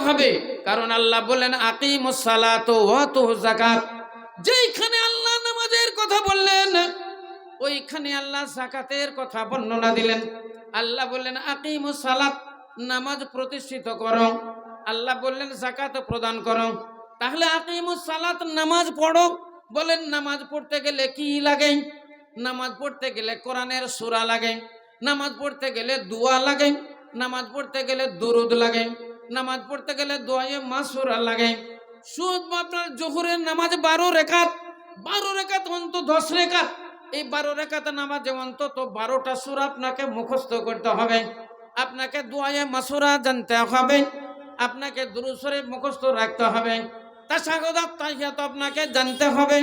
হবে, কারণ আল্লাহ বললেন আকিমুস সালাত ওয়া আতুজ যাকাত। যেইখানে আল্লাহ নামাজের কথা বললেন ওইখানে আল্লাহ যাকাতের কথা বর্ণনা দিলেন। আল্লাহ বললেন আকিমুস সালাত, নামাজ প্রতিষ্ঠিত করো। আল্লাহ বললেন যাকাত প্রদান করো। তাহলে আকিমুস সালাত, নামাজ পড়ো। বলেন নামাজ পড়তে গেলে কি লাগে? নামাজ পড়তে গেলে কোরআনের সূরা লাগে, নামাজ পড়তে গেলে দোয়া লাগে, নামাজ পড়তে গেলে দুরুদ লাগে, নামাজ পড়তে গেলে দোয়ায়ে মাসুরা লাগে। শুধু আপনার জোহরের নামাজ 12 রাকাত, 12 রাকাত অন্তত 10 রাকাত। এই 12 রাকাত নামাজে অন্তত 12টা সূরা আপনাকে মুখস্থ করতে হবে, আপনাকে দোয়ায়ে মাসুরা জানতে হবে, আপনাকে দুরূদ শরীফ মুখস্থ রাখতে হবে, তাশাহুদ তাহিয়াত আপনাকে জানতে হবে।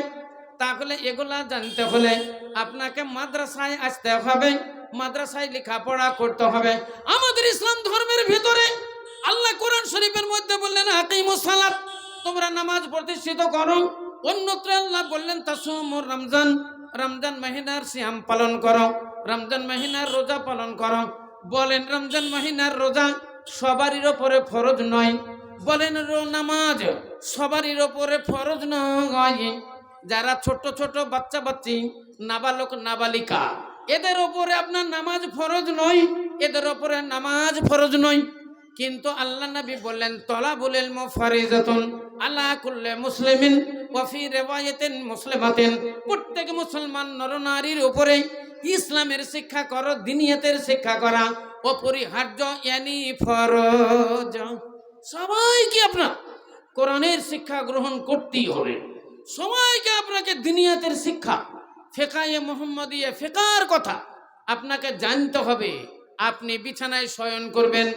তাহলে এগুলা জানতে হলে আপনাকে মাদ্রাসায় আসতে হবে, মাদ্রাসায় লেখাপড়া করতে হবে। আমাদের ইসলাম ধর্মের ভিতরে আল্লাহ কোরআন শরীফের মধ্যে বললেন আকিমুস সালাত, তোমরা নামাজ প্রতিষ্ঠিত করো। অন্যত্র আল্লাহ বললেন তাসুমুর রমজান, রমজান মহিনার সিয়াম পালন করো, রমজান মহিনার রোজা পালন করো। বলেন রমজান মহিনার রোজা সবারই উপরে ফরজ নয়। বলেন নামাজ সবারই উপরে ফরজ নয়। যারা ছোট ছোট বাচ্চা বাচ্চি, নাবালক নাবালিকা, এদের ওপরে আপনার নামাজ ফরজ নয়, এদের ওপরে নামাজ ফরজ নয়। কিন্তু আল্লাহ নবী বললেন তলাবুল ইলম ফারিজাতুন আলা কুল্লি মুসলিমিন ওয়া ফি রিওয়ায়াতিন মুসলিমাতিন, প্রত্যেক মুসলমান নরনারীর উপরে ইসলামের শিক্ষা করা, দিনিয়াতের শিক্ষা করা অপরিহার্য, ইয়ানি ফরজ। সবাইকে আপনার কোরআনের শিক্ষা গ্রহণ করতেই হবে, সবাইকে আপনাকে দিনিয়াতের শিক্ষা, ফিকায়ে মুহাম্মাদিয়া, ফিকার কথা আপনাকে জানতে হবে। আপনি বিছানায় শয়ন করবেন,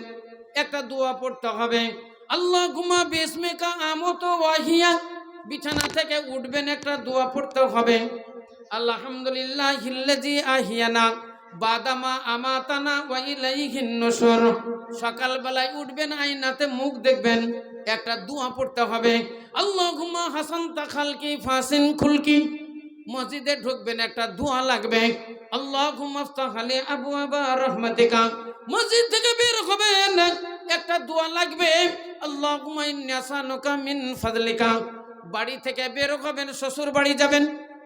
একটা দোয়া পড়তে হবে, আল্লাহুম্মা বিসমিকা আমুতু ওয়া হিয়া। বিছানা থেকে উঠবেন, একটা দোয়া পড়তে হবে, আলহামদুলিল্লাহিল্লাযী আহিয়ানা বাদামা আমাতানা ওয়া ইলাইহিন নুশুর। সকালবেলায় উঠবেন, আয়নাতে মুখ দেখবেন, একটা দোয়া পড়তে হবে, আল্লাহুম্মা হাসানতা খালকি ফাসিন খুলকি। মসজিদে ঢুকবেন, একটা দোয়া লাগবে, আল্লাহুম্মা আফতাহ আলি আবওয়াবা রাহমাতিকা। মসজিদ থেকে বের হবেন, একটা দোয়া লাগবে, আল্লাহুম্মা ইন্নী আসানুকা মিন ফাদলিকা। বাড়ি থেকে বের হবেন, শ্বশুর বাড়ি যাবেন,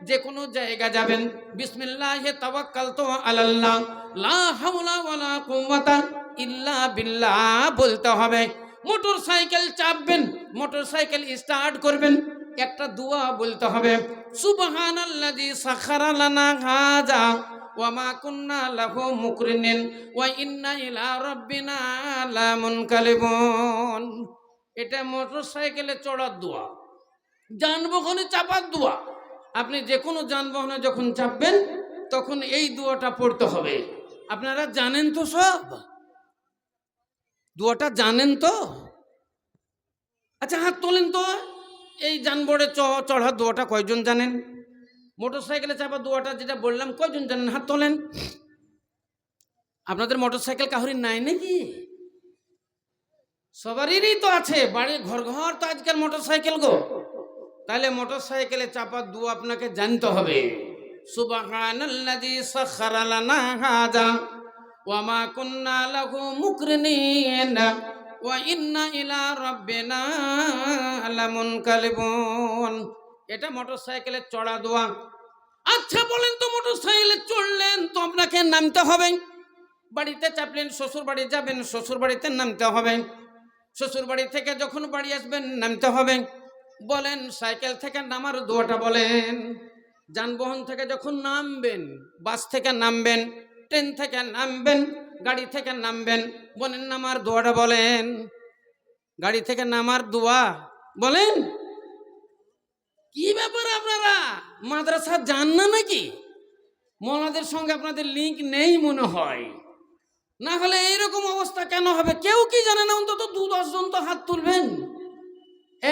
যে কোনো জায়গা যাবেন, বিসমিল্লাহি তাওয়াক্কালতু আলাল্লাহ লা হাওলা ওয়ালা কুওয়াতা ইল্লা বিল্লাহ বলতে হবে। মোটর সাইকেল চাপবেন, মোটর সাইকেল স্টার্ট করবেন, একটা দোয়া বলতে হবে, সুবহানাল্লাযী সাখারা লানা হাযা ওয়া মা কুন্না লাহু মুকরিনিন ওয়া ইন্না ইলা রাব্বিনা লামুনকালিবুন। এটা মোটর সাইকেলে চড়ার দোয়া, যানবাহনে চাপার দোয়া। আপনি যে কোনো যানবাহনে যখন চাপবেন তখন এই দোয়াটা পড়তে হবে। আপনারা জানেন তো, সব দোয়াটা জানেন তো? আচ্ছা হাত তোলেন তো। এই যানবাহনে চড়ার দোয়াটা কয়জন জানেন? মোটর সাইকেলে চাপার দোয়াটা যেটা বললাম, কয়জন জানেন? হাত তোলেন। আপনাদের মোটর সাইকেল কাহুরির নাই নাকি? সবারই তো আছে, বাড়ি ঘর ঘর তো আজকাল মোটর সাইকেল গো। তাহলে মোটর সাইকেলে চাপার দোয়া আপনাকে জানতে হবে, সুবহানাল্লাযী সাখারা লানা হাযা ওয়া মা কুন্না লাহু মুকরিনিন ওয়া ইন্না ইলা রাব্বিনা লামুনকালিবুন। এটা মোটর সাইকেলে চড়া দোয়া। আচ্ছা বলেন তো, মোটর সাইকেলে চড়লেন তো আপনাকে নামতে হবে। বাড়িতে চাপলেন, শ্বশুর বাড়ি যাবেন, শ্বশুর বাড়িতে নামতে হবে। শ্বশুর বাড়ি থেকে যখন বাড়ি আসবেন নামতে হবে। বলেন সাইকেল থেকে নামার দোয়াটা বলেন। যানবাহন থেকে যখন নামবেন, বাস থেকে নামবেন, ট্রেন থেকে নামবেন, গাড়ি থেকে নামবেন, বলেন নামার দোয়াটা বলেন। গাড়ি থেকে নামার দোয়া বলেন। কি ব্যাপার, আপনারা মাদ্রাসা যান না নাকি? মৌলাদের সঙ্গে আপনাদের লিঙ্ক নেই মনে হয়, না হলে এইরকম অবস্থা কেন হবে? কেউ কি জানে না? অন্তত 2-10 জন তো হাত তুলবেন,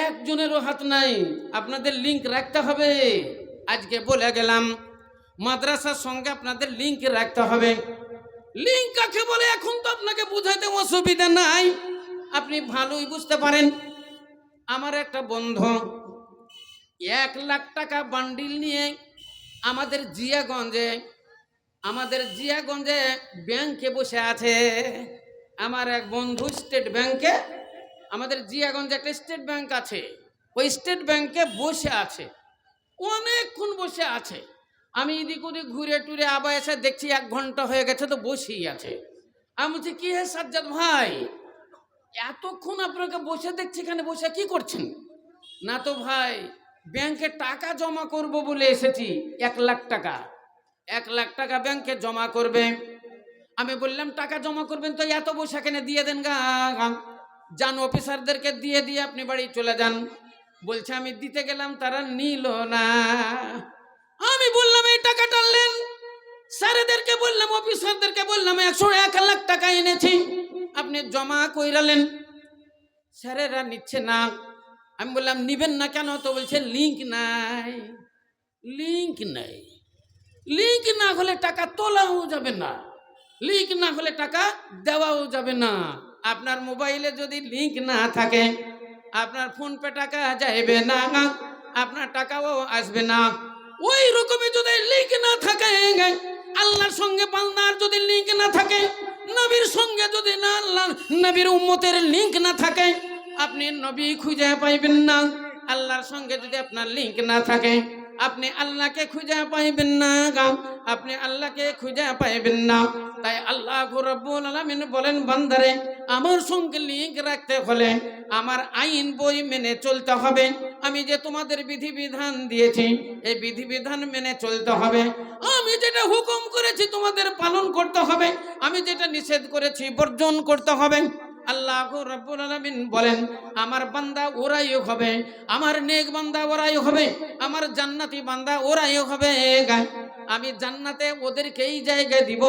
একজনেরও হাত নাই। আপনাদের লিঙ্ক রাখতে হবে। আজকে বলে গেলাম, মাদ্রাসার সঙ্গে আপনাদের লিঙ্ক রাখতে হবে। লিঙ্ক কাকে বলে এখন তো আপনাকে বুঝাইতে অসুবিধা নাই, আপনি ভালোই বুঝতে পারেন। আমার একটা বন্ধু 1 লাখ টাকা বান্ডিল নিয়ে আমাদের জিয়াগঞ্জে ব্যাংকে বসে আছে। আমার এক বন্ধু স্টেট ব্যাংকে আমাদের জিয়াগঞ্জে একটা স্টেট ব্যাংক আছে, ওই স্টেট ব্যাংকে বসে আছে, অনেকক্ষণ বসে আছে। আমি এদিক ওদিক ঘুরে টুরে আবার এসে দেখছি 1 ঘন্টা হয়ে গেছে তো বসেই আছে। আমি বলছি কি হে সাজ্জাদ ভাই, এতক্ষণ আপনাকে বসে দেখছি, এখানে বসে কি করছেন? না তো ভাই, ব্যাংকে টাকা জমা করব বলে এসেছি, 1 লাখ টাকা। 1 লাখ টাকা ব্যাংকে জমা করবে। আমি বললাম টাকা জমা করবেন তো এত বসে কেন, দিয়ে দেন গা, যান অফিসারদেরকে দিয়ে দিয়ে আপনি বাড়ি চলে যান। বলছে আমি দিতে গেলাম তারা নিল না। আমি বললাম এই টাকা টানলেন, স্যারেদেরকে বললাম অফিসারদেরকে বললাম 101 লাখ টাকা এনেছি, আপনি জমা কইরালেন, স্যারেরা নিচ্ছে না। আমি বললাম নিবেন না কেন? তো বলছে লিঙ্ক নাই। লিঙ্ক নাই, লিঙ্ক না হলে টাকা তোলাও যাবে না, লিঙ্ক না হলে টাকা দেওয়াও যাবে না। আপনার মোবাইলে যদি লিঙ্ক না থাকে আপনার ফোন পে টাকা যাবে না, আপনার টাকাও আসবে না। ওই রকমই যদি লিঙ্ক না থাকে, আল্লাহর সঙ্গে বান্দার যদি লিঙ্ক না থাকে, নবীর সঙ্গে যদি না আল্লাহ নবীর উম্মতের লিঙ্ক না থাকে, আপনি নবী খুঁজে পাইবেন না। আল্লাহর সঙ্গে যদি আপনার লিঙ্ক না থাকে আপনি আল্লাহকে খুঁজে পাইবেন না, আপনি আল্লাহকে খুঁজে পাইবেন না। তাই আল্লাহ রাব্বুল আলামিন বলেন বান্দারে, আমার সঙ্গে লিঙ্ক রাখতে হলে আমার আইন বই মেনে চলতে হবে। আমি যে তোমাদের বিধিবিধান দিয়েছি এই বিধিবিধান মেনে চলতে হবে। আমি যেটা হুকুম করেছি তোমাদের পালন করতে হবে, আমি যেটা নিষেধ করেছি বর্জন করতে হবে। আল্লাহ রাব্বুল আলামিন বলেন আমার বান্দা ওরাই হবে, আমার নেক বান্দা ওরাই হবে, আমার জান্নাতি বান্দা ওরাই হবে। আমি জান্নাতে ওদেরকেই জায়গা দিব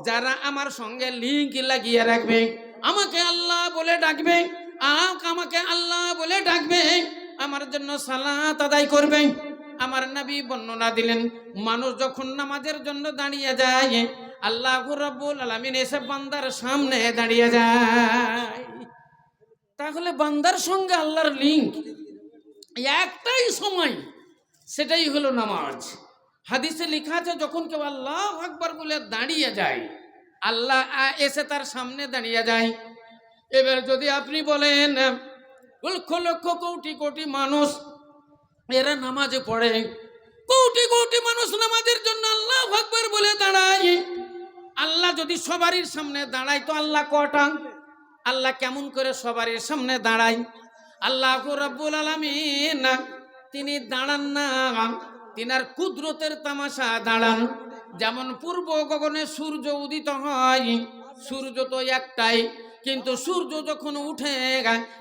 যারা আমার সঙ্গে লিঙ্ক লাগিয়ে রাখবে, আমাকে আল্লাহ বলে ডাকবে, আমাকে আল্লাহ বলে ডাকবে, আমার জন্য সালাত আদায় করবে। আমার নবী বর্ণনা দিলেন মানুষ যখন নামাজের জন্য দাঁড়িয়ে যায় আল্লাহ রাব্বুল আলামিন এসে বান্দার সামনে দাঁড়িয়ে যায়। তাহলে বান্দার সঙ্গে আল্লাহর লিঙ্ক একটাই সময়, সেটাই হলো নামাজ। হাদিসে লেখা আছে যখন কেউ আল্লাহু আকবার বলে দাঁড়িয়ে যায় আল্লাহ এসে তার সামনে দাঁড়িয়ে যায়। এবার যদি আপনি বলেন লক্ষ লক্ষ কোটি কোটি মানুষ এরা নামাজে পড়ে, কোটি কোটি মানুষ নামাজের জন্য আল্লাহু আকবার বলে দাঁড়ায়, আল্লাহ যদি সবারই সামনে দাঁড়ায় তো আল্লাহ কটা? আল্লাহ কেমন করে সবারই সামনে দাঁড়ায়? আল্লাহ রাব্বুল আলামিন তিনি দাঁড়ান না, তিনার কুদরতের তামাশা দাঁড়ান। যেমন পূর্ব গগনে সূর্য উদিত হয়, সূর্য তো একটাই, কিন্তু সূর্য যখন উঠে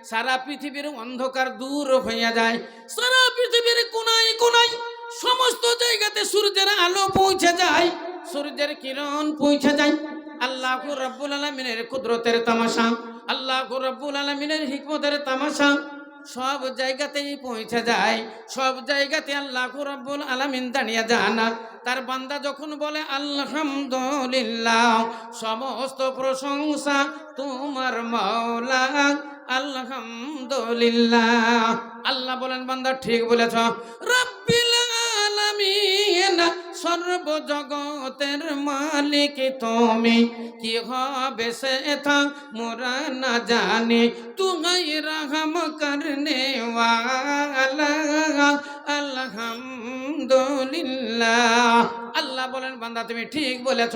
সারা পৃথিবীর অন্ধকার দূর হয়ে যায়, সারা পৃথিবীর কোনায় কোনায় সমস্ত জায়গাতে সূর্যের আলো পৌঁছে যায়, সূর্যের কিরণ পৌঁছে যায়। আল্লাহ রাব্বুল আলামিনের কুদরতের তামাশা, আল্লাহ রাব্বুল আলামিনের হিকমতের তামাশা সব জায়গাতেই পৌঁছে যায়, সব জায়গাতে আল্লাহ রাব্বুল আলামিন দাঁড়িয়ে যান। তার বান্দা যখন বলে আলহামদুলিল্লাহ, সমস্ত প্রশংসা তোমার মাওলা, আলহামদুলিল্লাহ। আল্লাহ বলেন বান্দা ঠিক বলেছ, রাব্বিল আলামিন সর্বজগতের মালিক তুমি, কি হবে সে থা মোরা না জানে, তুই রহম করনে ওয়ালা, আলহামদুলিল্লাহ। আল্লাহ বলেন বান্দা তুমি ঠিক বলেছ।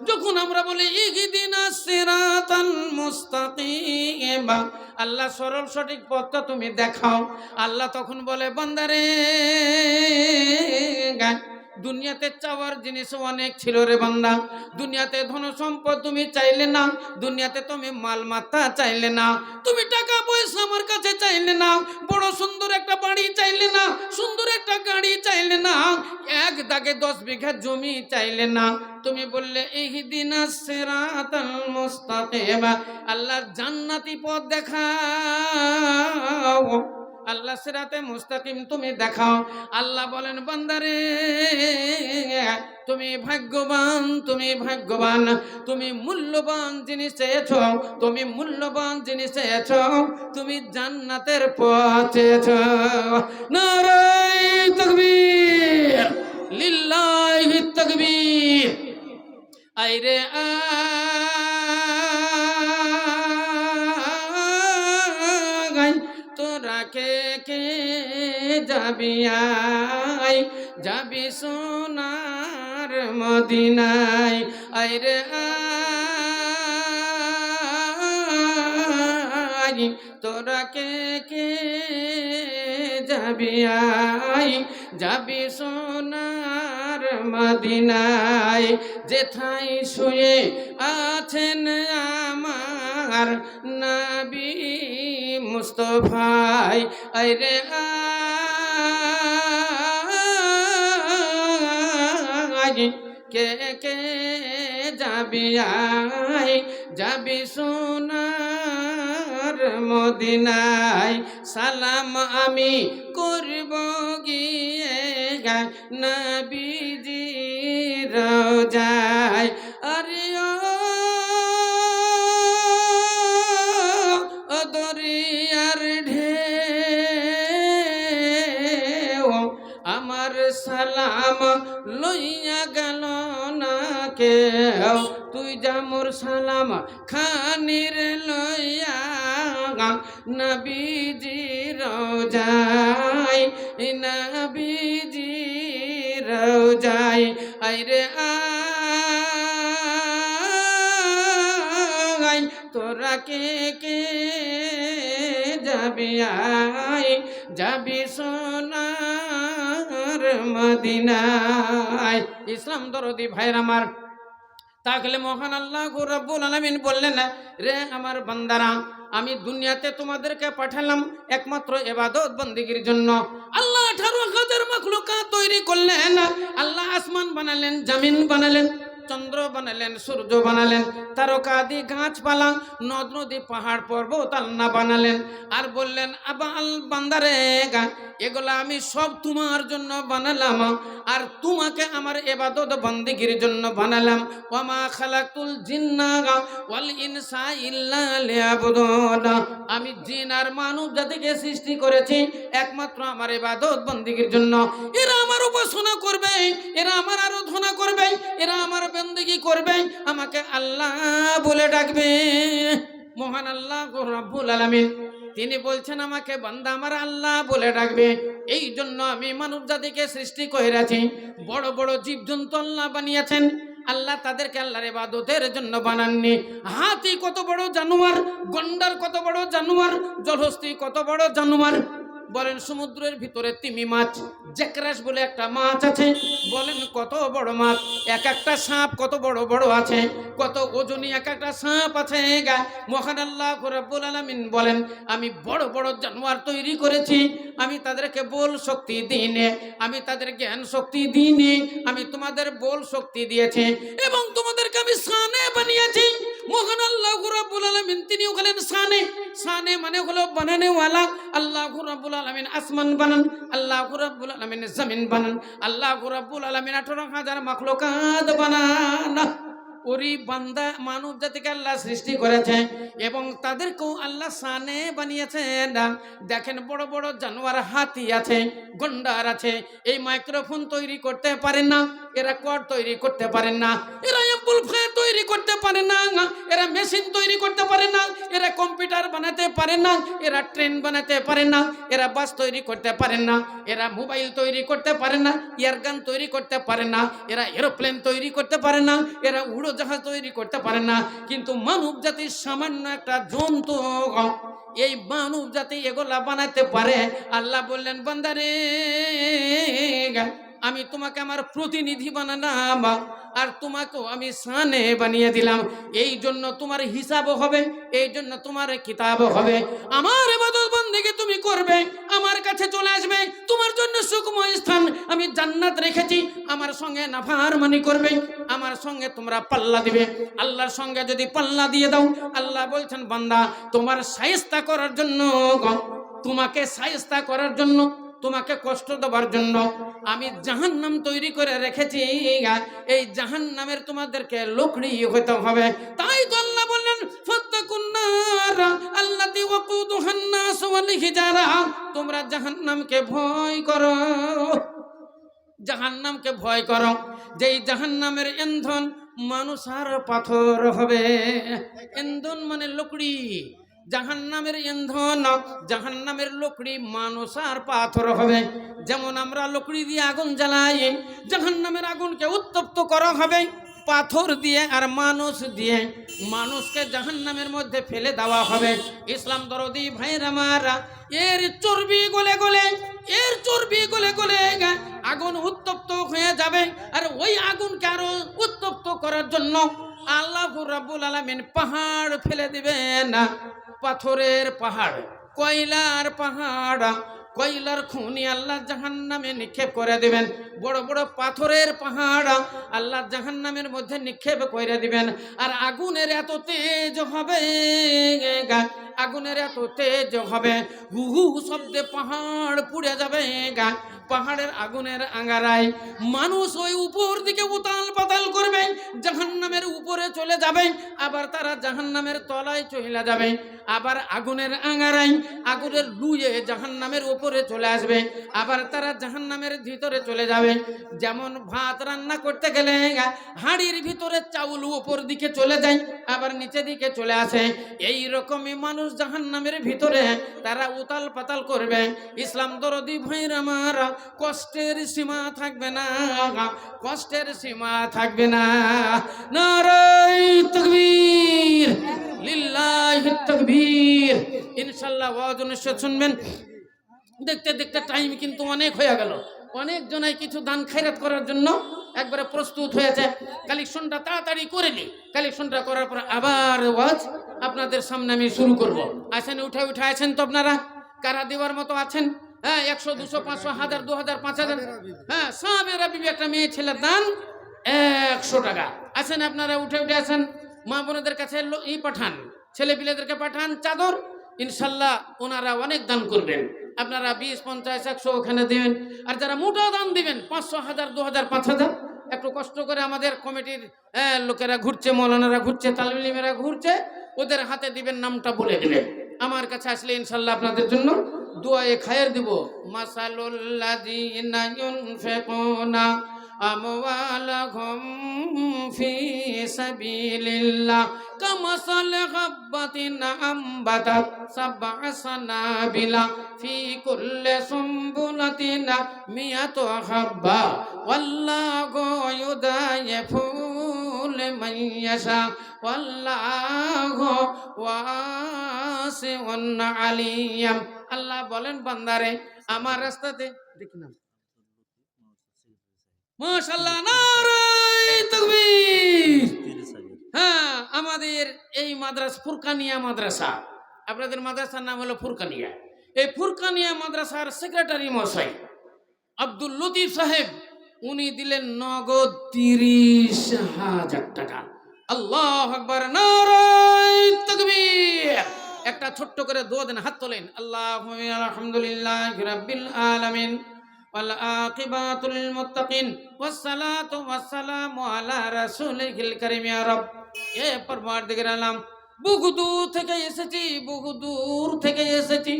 যখন আমরা বলি ইহদিনাস সিরাতাল মুস্তাকিম, আল্লাহ সরল সঠিক পথটা তুমি দেখাও, আল্লাহ তখন বলে বান্দারে দুনিয়াতে চাওয়ার জিনিস অনেক ছিল রে বান্দা, দুনিয়াতে ধন সম্পদ তুমি চাইলে না, দুনিয়াতে তুমি মাল মাত্রা চাইলে না, তুমি টাকা পয়সা আমার কাছে চাইলে না, বড় সুন্দর একটা বাড়ি চাইলে না, সুন্দর একটা গাড়ি চাইলে না, 1 দাগে 10 বিঘা জমি চাইলে না, তুমি বললে ইহদিনাস সিরাতাল মুস্তাকিম, আল্লাহ জান্নাতি পথ দেখাও, আল্লাহ সিরাতে মুস্তাকিম তুমি দেখাও। আল্লাহ বলেন বান্দারে তুমি ভাগ্যবান, তুমি ভাগ্যবান, তুমি মূল্যবান জিনিস চেয়েছো, তুমি মূল্যবান জিনিস চেয়েছো, তুমি জান্নাতের পথ চেয়েছো। নারায়ে তাকবীর, লিল্লাহি তাকবীর। আইরে তোরা কে কে যাবি আয়, যাবি সোনার মদিনায়, আয় রে আয়, তোরা কে কে যাবি আয়, যাবি সোনার মদিনায়, যেথায় শুয়ে আছেন আমার নবী মুস্তফায়, আয় রে আয়, কে কে যাবি আয়, যাবি সোনার মদিনায়, সালাম আমি করব গিয়ে নবীজি রোজায়, আরে ও দরিয়ার ঢেউ আমার সালাম লইয়া গেল না কেউ, তুই যা মোর সালাম খানির লইয়া নবীজি রোজায়, নবীজি রোজায়, আয় রে আয়, তোরা কে কে যাবি আয়, যাবি সোনার মদিনায়। ইসলাম দরদি ভাইরা আমার, তাহলে মহান আল্লাহ রাব্বুল আলামিন বললেন, রে আমার বান্দারা, আমি দুনিয়াতে তোমাদেরকে পাঠালাম একমাত্র ইবাদত বন্দেগীর জন্য। আল্লাহ 18,000 মাখলুকাত তৈরি করলেন। আল্লাহ আসমান বানালেন, জমিন বানালেন, চন্দ্র বানালেন, সূর্য বানালেন, তারকাদি গাছপালা, নদ নদী, পাহাড় পর্বত আল্লাহ বানালেন। আর বললেন, আবাল বান্দারে, এগুলা আমি সব তোমার জন্য বানালাম, আর তোমাকে আমার ইবাদত বন্দেগীর জন্য বানালাম। ওয়ামা খালাকুল জিন্না ওয়াল ইনসা ইল্লা লিয়াবুদুন, আমি জিন আর মানব জাতিকে সৃষ্টি করেছি একমাত্র আমার ইবাদত বন্দেগীর জন্য। এরা আমার উপাসনা করবে, এরা আমার আরাধনা করবে, এরা আমার বন্দেগী করবে, আমাকে আল্লাহ বলে ডাকবে। মহান আল্লাহ রাব্বুল আলামিন তিনি বলছেন, আমাকে বান্দা আমার আল্লাহ বলে ডাকবে। এই জন্য আমি মানব জাতিকে সৃষ্টি করেছি। বড় বড় জীবজন্তু আল্লাহ বানিয়েছেন, আল্লাহ তাদেরকে আল্লাহর ইবাদতের জন্য বানাননি। হাতি কত বড় জানোয়ার, গন্ডার কত বড় জানোয়ার, জলহস্তী কত বড় জানোয়ার। বলেন সমুদ্রের ভিতরে তিমি মাছ, জেকরাস বলে একটা মাছ আছে, বলেন কত বড় মাছ। এক একটা সাপ কত বড় বড় আছে, কত ওজনী এক একটা সাপ আছে। মহান আল্লাহ রাব্বুল আলামিন বলেন, আমি বড় বড় জানোয়ার তৈরি করেছি, আমি তাদেরকে বল শক্তি দিইনি, আমি তাদের জ্ঞান শক্তি দিইনি, আমি তোমাদের বল শক্তি দিয়েছি এবং তোমাদেরকে আমি শানে বানিয়েছি। মহান আল্লাহ রাব্বুল আলামিন তিনি হলেন শানে। শানে মানে হলো বানানেওয়ালা। আল্লাহ রাব্বুল আলামিন আসমান বানান, আল্লাহ রাব্বুল আলামিন জমিন বানান, আল্লাহ রাব্বুল আলামিন 18,000 মাখলুকাত বানান। ওরি বান্দা মানব জাতিকে আল্লাহ সৃষ্টি করেছে এবং তাদেরকেও আল্লাহ শানে বানিয়েছেন। দেখেন বড় বড় জানোয়ার, হাতি আছে, গন্ডার আছে, এই মাইক্রোফোন তৈরি করতে পারেন না, এরা কর্ড তৈরি করতে পারেন না, এরা অ্যাম্পলিফায়ার তৈরি করতে পারে না, এরা মেশিন তৈরি করতে পারে না, এরা কম্পিউটার বানাতে পারে না, এরা ট্রেন বানাতে পারে না, এরা বাস তৈরি করতে পারে না, এরা মোবাইল তৈরি করতে পারে না, এয়ারগান তৈরি করতে পারে না, এরা এরোপ্লেন তৈরি করতে পারে না, এরা উড়োজাহাজ তৈরি করতে পারে না। কিন্তু মানব জাতির সামান্য একটা জন্তু, এই মানব জাতি এগুলা বানাতে পারে। আল্লাহ বললেন, বান্দারে আমি তোমাকে আমার প্রতিনিধি বানালাম আর তোমাকেও আমি শানে বানিয়ে দিলাম। এই জন্য তোমার হিসাবও হবে, এই জন্য তোমার কিতাবও হবে। আমার ইবাদত বন্দেগী তুমি করবে, আমার কাছে চলে আসবে, তোমার জন্য সুখময় স্থান আমি জান্নাত রেখেছি। আমার সঙ্গে নাফরমানি করবে, আমার সঙ্গে তোমরা পাল্লা দিবে। আল্লাহর সঙ্গে যদি পাল্লা দিয়ে দাও, আল্লাহ বলছেন, বান্দা তোমার শায়েস্তা করার জন্য, তোমাকে শায়েস্তা করার জন্য, তোমাকে কষ্ট দেওয়ার জন্য আমি জাহান্নাম তৈরি করে রেখেছি। এই জাহান্নামের তোমাদেরকে লকড়ি হতে হবে। তাই তো আল্লাহ বললেন, ফাত্তাকুন নার আল্লাতী ওয়াকুদুহান নাস ওয়াল হিজারা, তোমরা জাহান্নামকে ভয় করো, জাহান্নামকে ভয় করো, যেই জাহান্নামের ইন্ধন মানুষ আর পাথর হবে। ইন্ধন মানে লকড়ি, জাহান্নামের ইন্ধন, জাহান্নামের লকড়ি মানুষ আর পাথর হবে। যেমন আমরা লকড়ি দিয়ে আগুন জ্বালাই, জাহান্নামের আগুনকে উত্তপ্ত করা হবে পাথর দিয়ে আর মানুষ দিয়ে। মানুষকে জাহান্নামের মধ্যে ফেলে দেওয়া হবে। ইসলাম দরদি ভাইরা মারা, এর চর্বি গলে গলে, এর চর্বি গলে গলে আগুন উত্তপ্ত হয়ে যাবে। আর ওই আগুনকে আরো উত্তপ্ত করার জন্য আল্লাহ রাব্বুল আলামিন পাহাড় ফেলে দিবেন, পাথরের পাহাড়, কয়লার পাহাড়, কয়লার খনি আল্লাহ জাহান্নামে নিক্ষেপ করে দিবেন। বড় বড় পাথরের পাহাড় আল্লাহ জাহান্নামের মধ্যে নিক্ষেপ করে দিবেন। আর আগুনের এত তেজ হবে, আগুনের এত তেজ হবে, হু হু শব্দে পাহাড় পুড়ে যাবে। পাহাড়ের আগুনের আঙ্গারায় মানুষ ওই উপর দিকে উতাল পাতাল করবে, জাহান্নামের উপরে চলে যাবে, আবার তারা জাহান্নামের তলায় চলে যাবে। আবার আগুনের আঙ্গারায় আগুনের লুয়ে জাহান্নামের উপরে চলে আসবে, আবার তারা জাহান্নামের ভিতরে চলে যাবে। যেমন ভাত রান্না করতে গেলে হাঁড়ির ভিতরে চাউল উপর দিকে চলে যায়, আবার নিচে দিকে চলে আসে। এই রকমই মানুষ জাহান্নামের ভিতরে তারা উতাল পাতাল করবে। ইসলাম দরদি ভাইরা মারা, কষ্টের সীমা থাকবে না, কষ্টের সীমা থাকবে না। নারায়ে তাকবীর, লিল্লাহি তাকবীর। ইনশাআল্লাহ ওয়াজ অনুষ্ঠিত শুনবেন। দেখতে দেখতে টাইম কিন্তু অনেক হয়ে গেল। অনেক জনাই কিছু দান খায়রাত করার জন্য একবারে প্রস্তুত হয়েছে। কালেকশনটা তাড়াতাড়ি করে নি, কালেকশনটা করার পর আবার ওয়াজ আপনাদের সামনে আমি শুরু করব। আছেন, উঠে উঠে আছেন তো আপনারা? কারা দেওয়ার মতো আছেন? হ্যাঁ, 100, 200, 500, 1000, 2000, 5000। হ্যাঁ, সাহাবেরা বিবি একটা মেয়ে ছেলের দান 100 টাকা। আছেন আপনারা? উঠে উঠে আছেন। মা বোনদের কাছে পাঠান, ছেলে পিলেদেরকে পাঠান চাদর। ইনশাল্লাহ ওনারা অনেক দান করবেন। আপনারা 20, 50, 100 ওখানে দিবেন। আর যারা মোটা দান দিবেন 500, 1000, 2000, 5000, একটু কষ্ট করে আমাদের কমিটির লোকেরা ঘুরছে, মৌলানারা ঘুরছে, তালিমেরা ঘুরছে, ওদের হাতে দিবেন, নামটা বলে দিবেন। আমার কাছে আসলে ইনশাল্লাহ আপনাদের জন্য দোয়ায়ে খায়ের দিব। মাসালুল্লাযীনা ইউনফিকুনা আমওয়ালাহুম ফি সাবিলিল্লাহ কামাসালি হাব্বাতিন আমবাতাত সাবআ সানাবিলা ফি কুল্লি সুমবুলাতিন মিয়াতু হাব্বা ওয়াল্লাহু ইউদাইফু লিমান ইয়াশা ওয়াল্লাহু ওয়াসিউন আলিম। আল্লাহ বলেন, বান্দারে আমার রাস্তাতে দেখি না। মাশাআল্লাহ, নারায়ে তাকবীর। হ্যাঁ, আমাদের এই মাদ্রাসা ফুরকানিয়া মাদ্রাসা, আপনাদের মাদ্রাসার নাম হলো ফুরকানিয়া। এই ফুরকানিয়া মাদ্রাসার সেক্রেটারি মশাই আব্দুল লতিফ সাহেব, উনি দিলেন নগদ 30,000 টাকা। আল্লাহু আকবার, নারায়ে তাকবীর। একটা ছোট্ট করে দোয়া দেন, হাত তোলেন। আল্লাহুম্মা আলহামদুলিল্লাহি রাব্বিল আলামিন ওয়াল আকিবাতু লিল মুত্তাকিন ওয়াসসালাতু ওয়াসসালামু আলা রাসূলিল কারীম। ইয়া রব, এ পরওয়ারদিগার আলম, বহুদূর থেকে এসেছি, বহুদূর থেকে এসেছি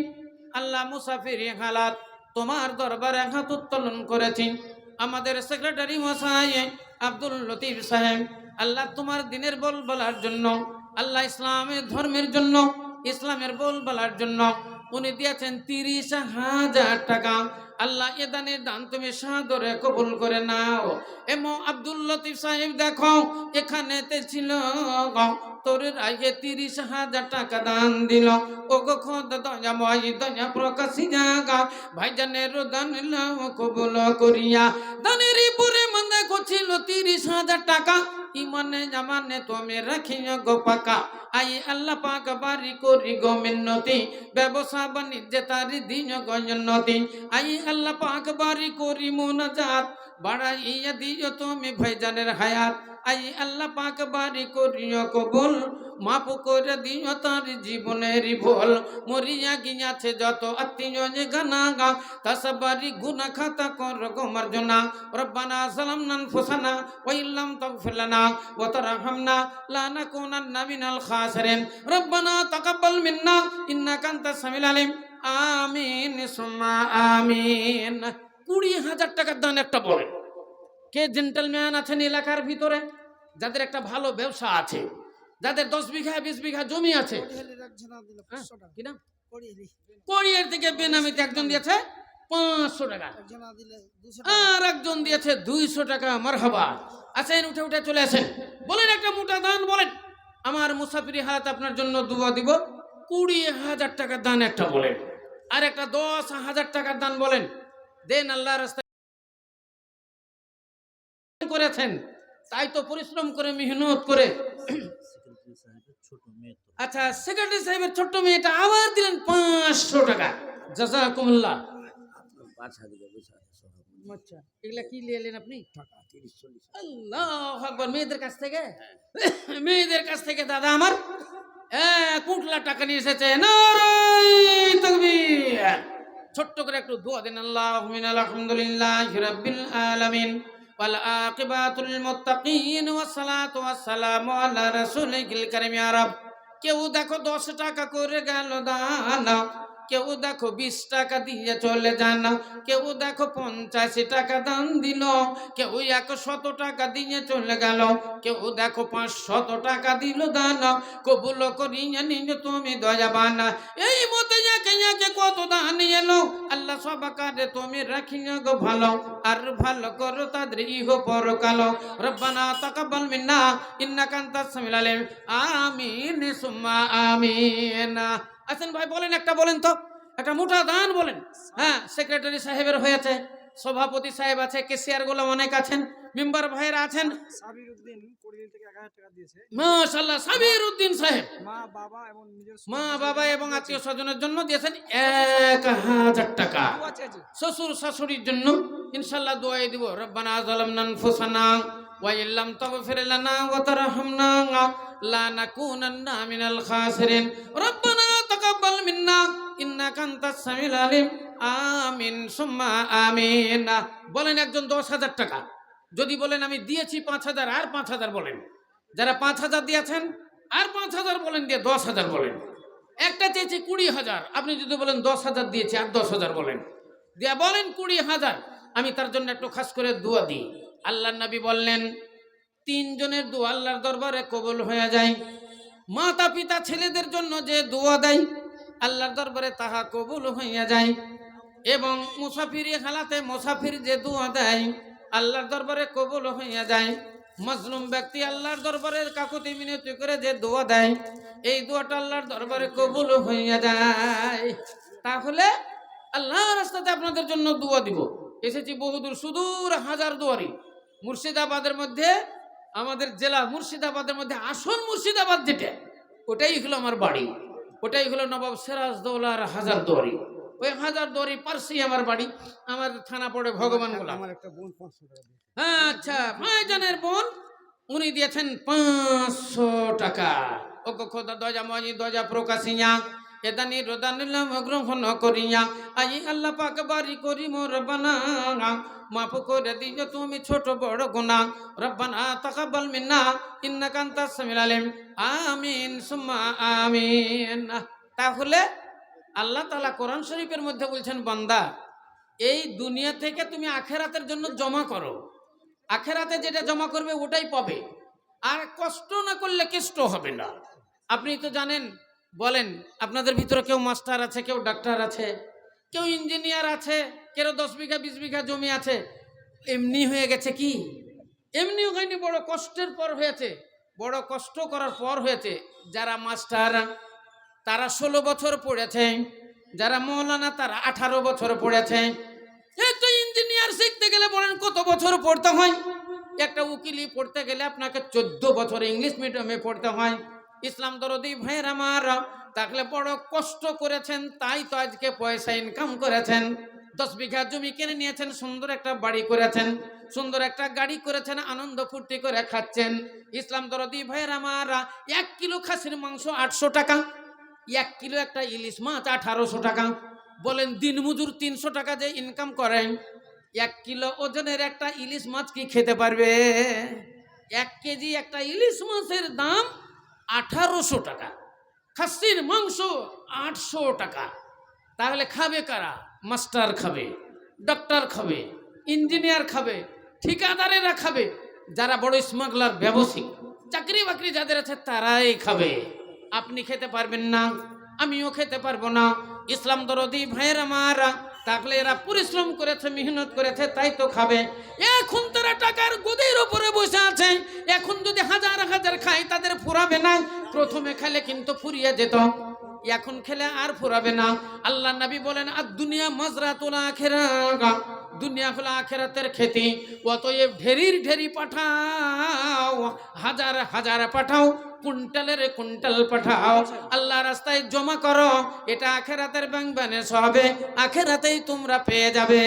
আল্লাহ, মুসাফিরি হালাত তোমার দরবারে হাত উত্তোলন করেছি। আমাদের সেক্রেটারি মশাই আব্দুল লতিফ সাহেব, আল্লাহ তোমার দিনের বল বলার জন্য, আল্লাহ ইসলামের ধর্মের জন্য, ইসলামের বল বলার জন্য উনি দিয়েছেন 30,000 টাকা। আল্লাহ এ দানের দান তুমি সাদরে কবুল করে নাও। এমো আব্দুল লতিফ সাহেব, দেখো এখানেতে ছিল তোর আগে 30,000 টাকা দান দিল। ও গো খোদা দয়াময় দয়া প্রকাশী জাগা, ভাইজানের দান লাও কবুল করিয়া। দানের উপরে মনে করছিল 30,000 টাকা, ইমানে জামানে তুমি রাখিও গো পাকা। আই আল্লাহ পাক বাড়ি করি গো মিন্নতি, ব্যবসা বাণিজ্যে তারি দিন গঞ্জনতি। আই আল্লাহ পাক বাড়ি করি মুনাজাত, বাড়াইয়া দিও তুমি ভাইজানের হায়াত। আই আল্লাহ পাক বাড়ি করিও কবুল, মাফ করে দিও তার জীবনের ভুল। মরিয়া গিয়াছে যত আত্মীয় যে গানাগা, তাসবারি গুনাহ খাতা কর গো মার্জনা। রব্বানা যালামনা আনফুসানা ওয়া ইল্লাম তাগফির লানা ওয়া তারহামনা লানাকুনান্না মিনাল খাসিরিন। রব্বানা তাকাব্বাল মিন্না ইন্নাকা আনতাস সামিউল আলিম। আমিন সুম্মা আমিন। 20,000 টাকার দান একটা বলেন। কে জেন্টলম্যান আছেন এলাকার ভিতরে, যাদের একটা ভালো ব্যবসা আছে, যাদের 10 বিঘা 20 বিঘা জমি আছে, কি নাম, কোরিয়ার থেকে বেনামিতে একজন দিয়েছে 500 টাকা, আর একজন দিয়েছে 200 টাকা। মারহাবা, আসেন উঠে উঠে চলে আসেন, বলেন একটা মোটা দান বলেন। আমার মুসাফিরি হাত আপনার জন্য দোয়া দিব। 20,000 টাকার দান একটা বলেন, আর একটা 10,000 টাকার দান বলেন। দেন, আল্লাহ রাস্তায় করেছেন, তাই তো পরিশ্রম করে মেহনত করে। আচ্ছা, সেক্রেটারি সাহেবের ছোট্ট মেয়েটা আবার দিলেন 500 টাকা। জাযাকুমুল্লাহ। আচ্ছা, এগুলা কি নিলেন আপনি? আল্লাহু আকবার। মেয়েদের কাছ থেকে, মেয়েদের কাছ থেকে দাদা আমার 1 লাখ টাকা নিয়ে এসেছে। নারায়ে তাকবীর। ছোট্ট করে একটু দোয়া দেন। আল্লাহুম্মা আলহামদুলিল্লাহি রাব্বিল আলামিন ওয়াল আকিবাতুল মুত্তাকিন ওয়াস সালাতু ওয়াস সালামু আলা রাসূলিল কারীম। ইয়া রাব, কেউ দেখো 10 টাকা করে গেল দান, কেউ দেখো 20 টাকা দিয়ে চলে যান, কেউ দেখো 50 টাকা দান দিল, কেউ 100 টাকা দিয়ে চলে গেল, কেউ দেখো 500 টাকা দিল দান। কবুল করিয়া নিয়ে তুমি দয়াবান। এই মতে একে কত দান এলো, আল্লাহ সবাকারে তুমি রাখিয়া গো ভালো, আর ভালো করো তাদের ইহ পরকাল। রব্বানা তাকাব্বাল মিন্না ইন্নাকা আনতাস সামিউল আলিম। আমিন সুম্মা আমিন। আছেন ভাই, বলেন একটা, বলেন তো একটা মোটা দান বলেন। হ্যাঁ, সেক্রেটারি সাহেবের হয়েছে, সভাপতি সাহেব আছে, কেসিয়ার গুলো অনেক আছেন, মেম্বার ভাইরা আছেন। মাশাআল্লাহ, সাবির উদ্দিন সাহেব মা বাবা এবং আত্মীয় স্বজনের জন্য দিয়েছেন 1000 টাকা। শ্বশুর শাশুড়ির জন্য ইনশাআল্লাহ দোয়াই দিব। রব্বানা যালামনা আনফুসানা ওয়া ইল্লাম তাগফির লানা ওয়া তারহামনা লা নাকুনান্না মিনাল খাসিরিন। রব্বানা তাকাব্বাল মিন্না ইন্নাকা আনতাস সামিউল আলিম। আমিন সুম্মা আমিন। বলেন একজন 10,000 টাকা। যদি বলেন আমি দিয়েছি 5,000, আর 5,000 বলেন। যারা 5,000 দিয়েছেন আর 5,000 বলেন, দিয়ে 10,000 বলেন। একটা চেয়েছি 20,000, আপনি যদি বলেন 10,000 দিয়েছি, আর 10,000 বলেন, দিয়া বলেন 20,000। আমি তার জন্য একটু খাস করে দোয়া দিই। আল্লাহর নবী বললেন 3 জনের দোয়া আল্লাহর দরবারে কবুল হয়ে যায়। মাতা পিতা ছেলেদের জন্য যে দোয়া দেয় আল্লাহর দরবারে তাহা কবুল হইয়া যায়। এবং মুসাফিরি হালাতে মুসাফির যে দোয়া দেয় আল্লাহর দরবারে কবুল হইয়া যায়। মজলুম ব্যক্তি আল্লাহর দরবারে কাকুতি মিনতি করে যে দোয়া দেয়, এই দোয়াটা আল্লাহর দরবারে কবুল হইয়া যায়। তাহলে আল্লাহর রাস্তাতে আপনাদের জন্য দোয়া দিব। এসেছি বহুদূর সুদূর হাজারদুয়ারি মুর্শিদাবাদের মধ্যে, আমাদের জেলা মুর্শিদাবাদের মধ্যে আসল মুর্শিদাবাদ যেটা, ওটাই হলো আমার বাড়ি, ওটাই হলো নবাব সিরাজদৌলার হাজারদুয়ারি। ওই হাজারদুয়ারি পার্সি আমার বাড়ি, আমার থানা পড়ে ভগবানগোলা। হ্যাঁ, আচ্ছা, ভাইজানের বোন উনি দিয়েছেন 500 টাকা। ও খোদা দজা মজি দজা প্রকাশিয়া এদানি রোদানিলাম গ্রহণ করিয়া আই আল্লাহ পাক বাড়ি করি মোর বানা, মাফ করে দিও তুমি ছোট বড় গুনাহ। রব্বানা তাকাব্বাল মিন্না ইন্নাকা আনতাস সামিউল আলিম। আমিন সুম্মা আমিন। তাহলে আল্লাহ তাআলা কোরআন শরীফের মধ্যে বলছেন, বান্দা এই দুনিয়া থেকে তুমি আখেরাতের জন্য জমা করো, আখেরাতে যেটা জমা করবে ওটাই পাবে, আর কষ্ট না করলে কেষ্ট হবে না। আপনি তো জানেন, বলেন আপনাদের ভিতরে কেউ মাস্টার আছে, কেউ ডাক্তার আছে, কেউ ইঞ্জিনিয়ার আছে, কেউ 10 বিঘা 20 বিঘা জমি আছে। এমনি হয়ে গেছে কি? এমনিও হয়নি, বড় কষ্টের পর হয়েছে, বড় কষ্ট করার পর হয়েছে। যারা মাস্টার তারা 16 বছর পড়েছে, যারা মৌলানা তারা 18 বছর পড়েছে। একটা ইঞ্জিনিয়ার শিখতে গেলে বলেন কত বছর পড়তে হয়? একটা উকিলি পড়তে গেলে আপনাকে 14 বছর ইংলিশ মিডিয়ামে পড়তে হয়। ইসলাম দরদি ভাইয়ের আমার, তাহলে বড় কষ্ট করেছেন, তাই তো আজকে পয়সা ইনকাম করেছেন। 10 বিঘা জমি কিনে নিয়েছেন, সুন্দর একটা বাড়ি করেছেন, সুন্দর একটা গাড়ি করেছেন, আনন্দ ফুর্তি করে খাচ্ছেন। ইসলাম দরদি ভাইয়ের আমার, 1 কিলো খাসির মাংস 800 টাকা, 1 কিলো একটা ইলিশ মাছ 1800 টাকা। বলেন দিনমজুর 300 টাকা যে ইনকাম করেন, 1 কিলো ওজনের একটা ইলিশ মাছ কি খেতে পারবে? 1 কেজি একটা ইলিশ মাছের দাম 1800 টাকা, খাসির মাংস 800 টাকা। তাহলে খাবে কারা? মাস্টার খাবে, ডক্টর খাবে, ইঞ্জিনিয়ার খাবে, ঠিকাদারেরা খাবে, যারা বড় স্মাগলার ব্যবসায়ী চাকরি বাকরি যাদের আছে তারাই খাবে, আপনি খেতে পারবেন না, আমিও খেতে পারবো না। ইসলাম দরদি ভাইয়ের আমার, তাহলে এরা পরিশ্রম করেছে, মেহনত করেছে, তাই তো খাবে। এখন তারা টাকার গদির উপরে বসে আছে, এখন যদি হাজার হাজার খায় তাদের ফুরাবে না। প্রথমে খেলে কিন্তু ফুরিয়ে যেত, এখন খেলে আর ফুরাবে না। আল্লাহ নবী বলেন আর দুনিয়া মাজরাতুল আখিরাহ, দুনিয়া হলো আখিরাতের খেতি। অতএব ঢেরির ঢেরি পাঠাও, হাজার হাজার পাঠাও, কুইন্টালের কুইন্টাল পাঠাও, আল্লাহ রাস্তায় জমা করো। এটা আখিরাতের ব্যাংক ব্যালেন্স হবে, আখিরাতেই তোমরা পেয়ে যাবে।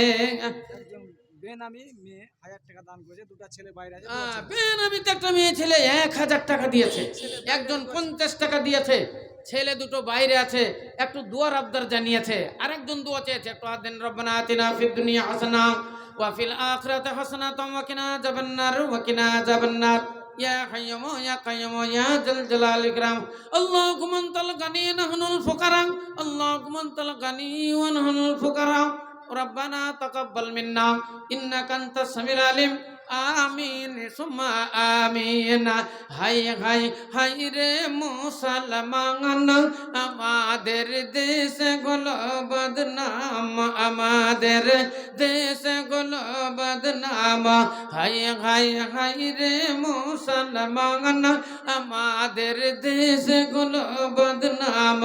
বেনামি মেয়ে 1000 টাকা দান করেছে, দুটো ছেলে বাইরে আছে। বেনামিতে একটা মেয়ে ছেলে 1000 টাকা দিয়েছে, একজন 50 টাকা দিয়েছে, ছেলে দুটো বাইরে আছে, একটু দুয়ার আবদার জানিয়েছে, আরেকজন দোয়া চেয়েছে, একটু আদিন রব্বানা আতিনা ফিদ দুনিয়া হাসানা ওয়া ফিল আখিরাতি হাসানাতাও ওয়া কিনা আযাবান্নার ওয়া কিনা আযাবান্নার ইয়া হাইয়্যুম ইয়া কাইয়্যুম ইয়া জাল জালালিল ইকরাম। আল্লাহুম্মা আনতাল গানি নাহনুল ফুকারা, আল্লাহুম্মা আনতাল গানি ওয়া নাহনুল ফুকারা, রব্বানা তাকাব্বাল মিন্না ইন্নাকা আনতাস সামিউল আলিম। আমিন সুম্মা আমিন। হাই হাই হাই রে মুসলমান, আমাদের দেশ গুলো বদনাম, আমাদের দেশ গুলো বদনাম। হাই হাই হাই রে মুসলমান, আমাদের দেশ গুলো বদনাম।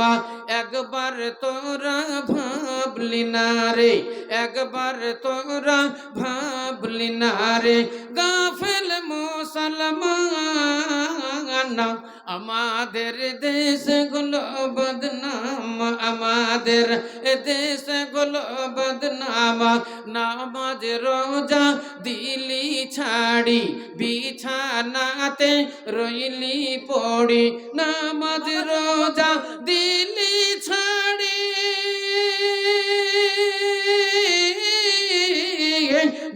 একবার তোরা ভাবলি না রে, একবার তোরা ভাবলি না রে, গাফেল মুসলমান, আমাদের দেশ গুলো বদনাম, আমাদের দেশ গুলো বদনাম। নামাজ রোজা দিলি ছাড়ি, বিছানাতে রইলি পড়ি, নামাজ রোজা দিলি ছাড়ি,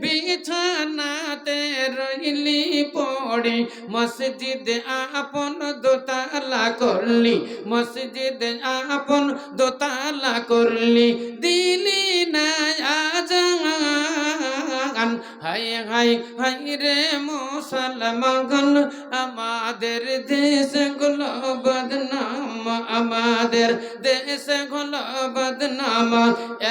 বিছানাতে রইলি পড়ি, মসজিদ আপন দোতলা করলি, মসজিদ আপন দোতলা করলি, দিলি না আজান। হাই হাই হাই রে মুসলমান, আমাদের দেশ গুলো বদনাম, আমাদের দেশ গুলো বদনাম।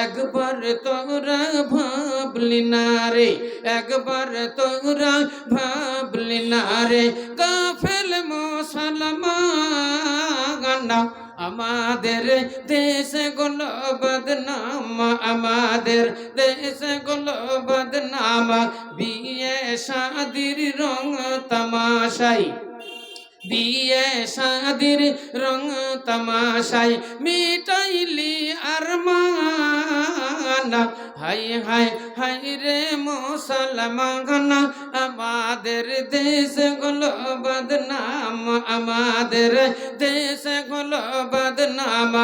একবার তোরা ভাবলি না রে, একবার তোরা ভাবলি না রে, গাফেল মুসলমান, আমাদের দেশ গুলো বদনাম, আমাদের দেশ গুলো বদনাম। বিয়ে শাদির রং তামাশাই, বিয়ে শাদির রং তামাশাই, মিটাইলি আরমান। হাই হাই হাই রে মুসলমান, আমাদের দেশ গুলো বদনাম, আমাদের দেশ গুলো বদনাম।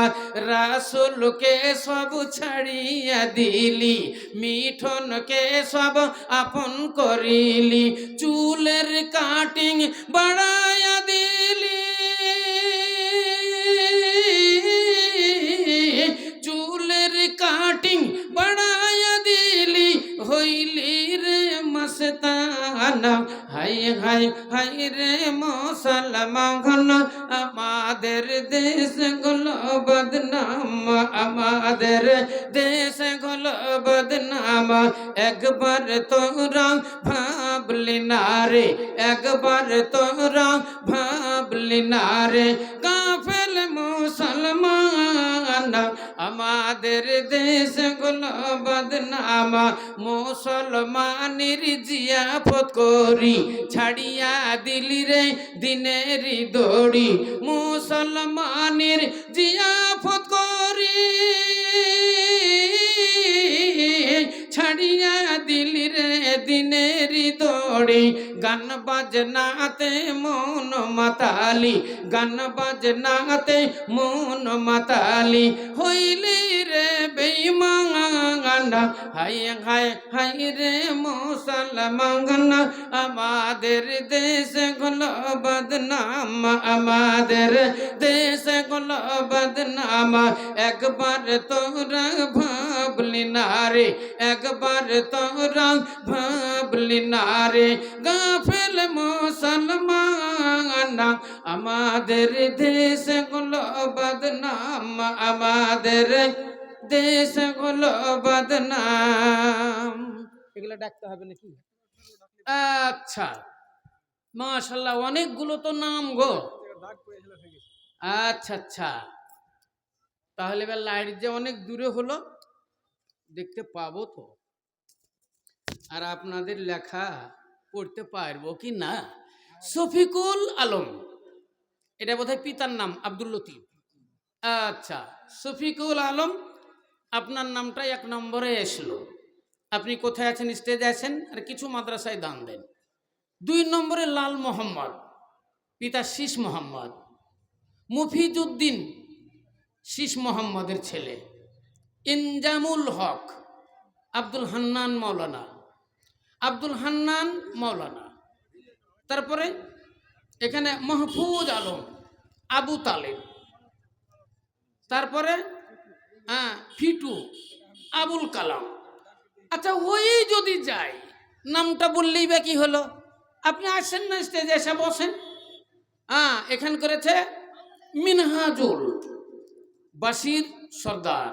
রাসূলকে সব ছাড়িয়া দিলি, মিঠনকে সব আপন করিলি, চুলের কাটিং বাড়ায়া দিলি, চুলের কাটিং বাড়ায়া দিলি, হইলি রে মস্তানা। হাই হাই হাই রে মুসলমান, আমাদের দেশ গুলো বদনাম, আমাদের দেশ গুলো বদনাম। একবার তোরা ভাবলি না রে, একবার তোরা ভাবলি না রে, গাফেল মুসলমান, আমাদের দেশ গুলো বদনাম। মুসলমানের জিয়াফত করি, ছাড়িয়া দিলি রে দিনের দড়ি, মুসলমানের জিয়াফত করি, ছাড়িয়া দিলি রে দিনের দড়ি। গান বাজনাতে মন মাতালি, গান বাজনাতে মন মাতালি, হইলি রে বেঈমান। হাই হাই হাই রে মুসলমান, আমাদের দেশ গুলো বদনাম, আমাদের দেশ গুলো বদনাম। একবার তোরা ভাবলি না রে, একবার তোরা ভাবলি না রে, গাফেল মুসলমান আমাদের দেশ গুলো বদনাম, আমাদের দেশ গুলো বদনাম। এগুলো ডাকতে হবে নাকি? আচ্ছা, মাশাআল্লাহ, অনেকগুলো তো নাম গো। দাগ পড়েছিল হয়ে গেছে। আচ্ছা আচ্ছা, তাহলে এবার লাইট যে অনেক দূরে হলো, দেখতে পাবো তো, আর আপনাদের লেখা পড়তে পারবো কি না। শফিকুল আলম, এটা বোধহয় পিতার নাম, আব্দুল লতিফ। আচ্ছা, শফিকুল আলম, আপনার নামটাই 1 নম্বরে এসলো। আপনি কোথায় আছেন? স্টেজে আছেন, আর কিছু মাদ্রাসায় দান দেন। 2 নম্বরে লাল মোহাম্মদ, পিতা শীষ মোহাম্মদ, মুফিজউদ্দিন শীষ মোহাম্মদের ছেলে। ইনজামুল হক, আব্দুল হান্নান মৌলানা, আব্দুল হান্নান মৌলানা। তারপরে এখানে মাহফুজ আলম, আবু তালেব। তারপরে ফিটু, আবুল কালাম। আচ্ছা, ওই যদি যাই, নামটা বললেই বা কি হলো? আপনি আসেন না, স্টেজে এসে বসেন। এখান করেছে মিনহাজুল বাশির সর্দার।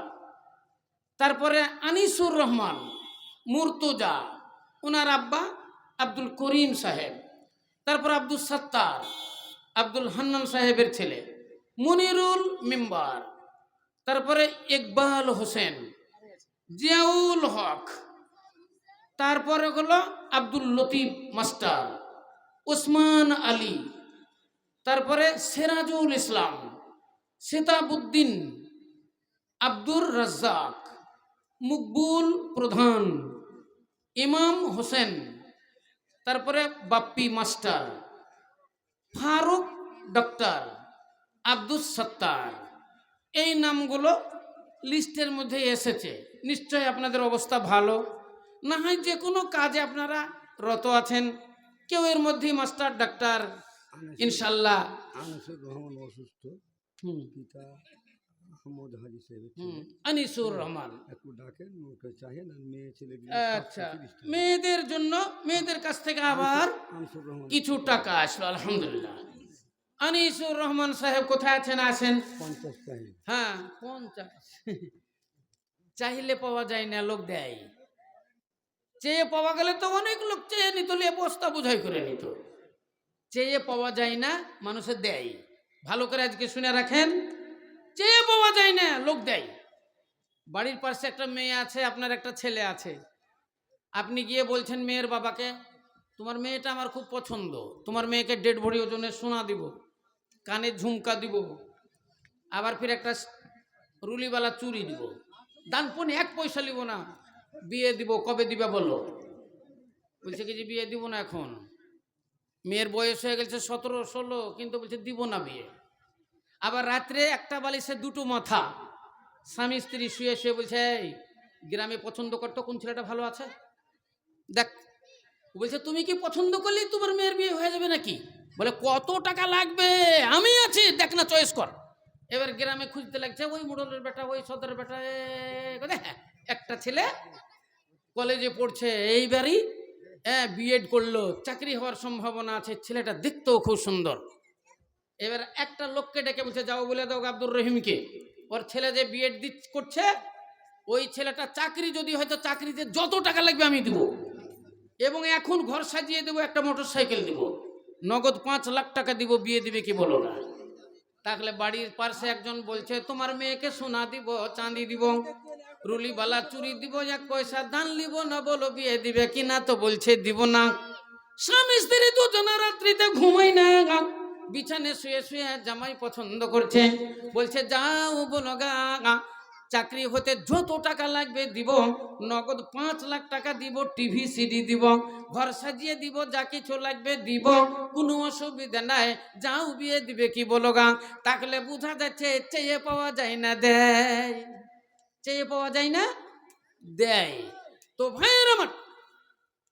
তারপরে আনিসুর রহমান মুর্তজা, ওনার আব্বা আব্দুল করিম সাহেব। তারপর আব্দুল সত্তার, আব্দুল হান্নান সাহেবের ছেলে। মনিরুল মেম্বার। তারপরে ইকবাল হোসেন, জিয়াউল হক। তারপরে হলো আব্দুল লতিফ মাস্টার, ওসমান আলী। তারপরে সিরাজুল ইসলাম, সিতাবউদ্দিন, আব্দুর রাজ্জাক, মুকবুল প্রধান, ইমাম হোসেন। তারপরে বাপ্পি মাস্টার, ফারুক ডক্টর, আব্দুস সত্তার। এই নামগুলো লিস্টের মধ্যে এসেছে। নিশ্চয় আপনাদের অবস্থা ভালো, না হয় যে কোনো কাজে আপনারা রত আছেন। কেউ এর মধ্যেই মাস্টার ডাক্তার, ইনশাল্লাহ। আনিসুর রহমান অসুস্থ, পিতা আহমদ হাজি সাহেব। আনিসুর রহমান, একটু ডাকেন, ওকে চাহেন। আর মেয়ে ছেলে, আচ্ছা, মেয়েদের জন্য মেয়েদের কাছ থেকে আবার আনিসুর রহমান কিছু টাকা আসলো, আলহামদুলিল্লাহ। আনিসুর রহমান সাহেব কোথায় আছেন? আসেন। 50 চাহেন। হ্যাঁ, 50 চাইলে পাওয়া যায় না, লোক দেয়। চেয়ে পাওয়া গেলে তো অনেক লোক চেয়ে নিত, বস্তা বোঝাই করে নিত। চেয়ে পাওয়া যায় না, মানুষের দেয়। ভালো করে আজকে শুনে রাখেন, চেয়ে পাওয়া যায় না, লোক দেয়। বাড়ির পাশে একটা মেয়ে আছে, আপনার একটা ছেলে আছে। আপনি গিয়ে বলছেন মেয়ের বাবাকে, তোমার মেয়েটা আমার খুব পছন্দ, তোমার মেয়েকে 1.5 ভরি ওজনের সোনা দিব, কানে ঝুমকা দিব, আবার ফির একটা রুলিওয়ালা চুড়ি দিব, দানপনে 1 পয়সা নিব না, বিয়ে দিব। কবে দিবে বলো? বলছে কি যে বিয়ে দিব না এখন, মেয়ের বয়স হয়ে গেছে 17-16, কিন্তু বলছে দিব না বিয়ে। আবার রাত্রে একটা বালিশে 2টো মাথা, স্বামী স্ত্রী শুয়ে শুয়ে বলছে, এই গ্রামে পছন্দ করতো কোন ছেলেটা ভালো আছে দেখ। বলছে তুমি কি পছন্দ করলে তোমার মেয়ের বিয়ে হয়ে যাবে নাকি? বলে কত টাকা লাগবে, আমি আছি, দেখ না, চয়েস কর। এবার গ্রামে খুঁজতে লাগছে, ওই মোড়লের বেটা, ওই সদরের বেটা। একটা ছেলে কলেজে পড়ছে, এইবারই বিএড করলো, চাকরি হওয়ার সম্ভাবনা আছে, ছেলেটা দেখতেও খুব সুন্দর। এবার একটা লোককে ডেকে বলছে, যাও বলে দাও আব্দুর রহিমকে, ওর ছেলে যে বিএড করছে, ওই ছেলেটা চাকরি যদি হয়তো চাকরিতে যত টাকা লাগবে আমি দিব, এবং এখন ঘর সাজিয়ে দেবো, একটা মোটর সাইকেল দিব, নগদ 5 লাখ টাকা দিব, বিয়ে দিবে কি বলো না? তাহলে বাড়ির পাশে একজন বলছে, তোমার মেয়েকে সোনা দিব, চাঁদি দিব, রুলিবালা চুরি দিব, 1 পয়সা দান লিব না, বলো বিয়ে দিবে কি না? তো বলছে দিব না। স্বামী স্ত্রী দুজনে রাত্রিতে ঘুমাই না, বিছানে শুয়ে শুয়ে জামাই পছন্দ করছে, বলছে যাও বলো গা, চাকরি হতে যত টাকা লাগবে দিব, নগদ 5 লাখ টাকা দিব, টিভি সিডি দিব, ঘর সাজিয়ে দিব, যা কিছু লাগবে দিব, কোনো অসুবিধা নাই, যাও বিয়ে দিবে কি বলো গা? তাহলে বোঝা যাচ্ছে চেয়ে পাওয়া যায় না, দেয়। চেয়ে পাওয়া যায় না, দেয়। তো ভাইয়ের আমার,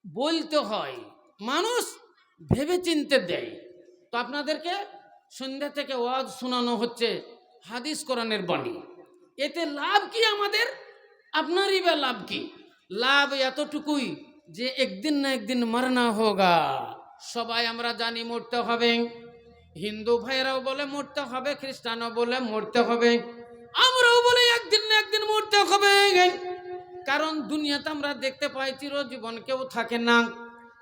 বলতে হয়, মানুষ ভেবে চিনতে দেয়। তো আপনাদেরকে সন্ধ্যা থেকে ওয়াজ শোনানো হচ্ছে হাদিস কোরআনের বাণী। এতে লাভ কি আমাদের? আপনারই বা লাভ কি? লাভ এতটুকুই যে একদিন না একদিন মরনা হোগা। সবাই আমরা জানি মরতে হবে। হিন্দু ভাইরাও বলে মরতে হবে, খ্রিস্টানও বলে মরতে হবে, আমরাও বলে একদিন না একদিন মরতে হবে। কারণ দুনিয়াতে আমরা দেখতে পাই চিরজীবন কেউ থাকে না,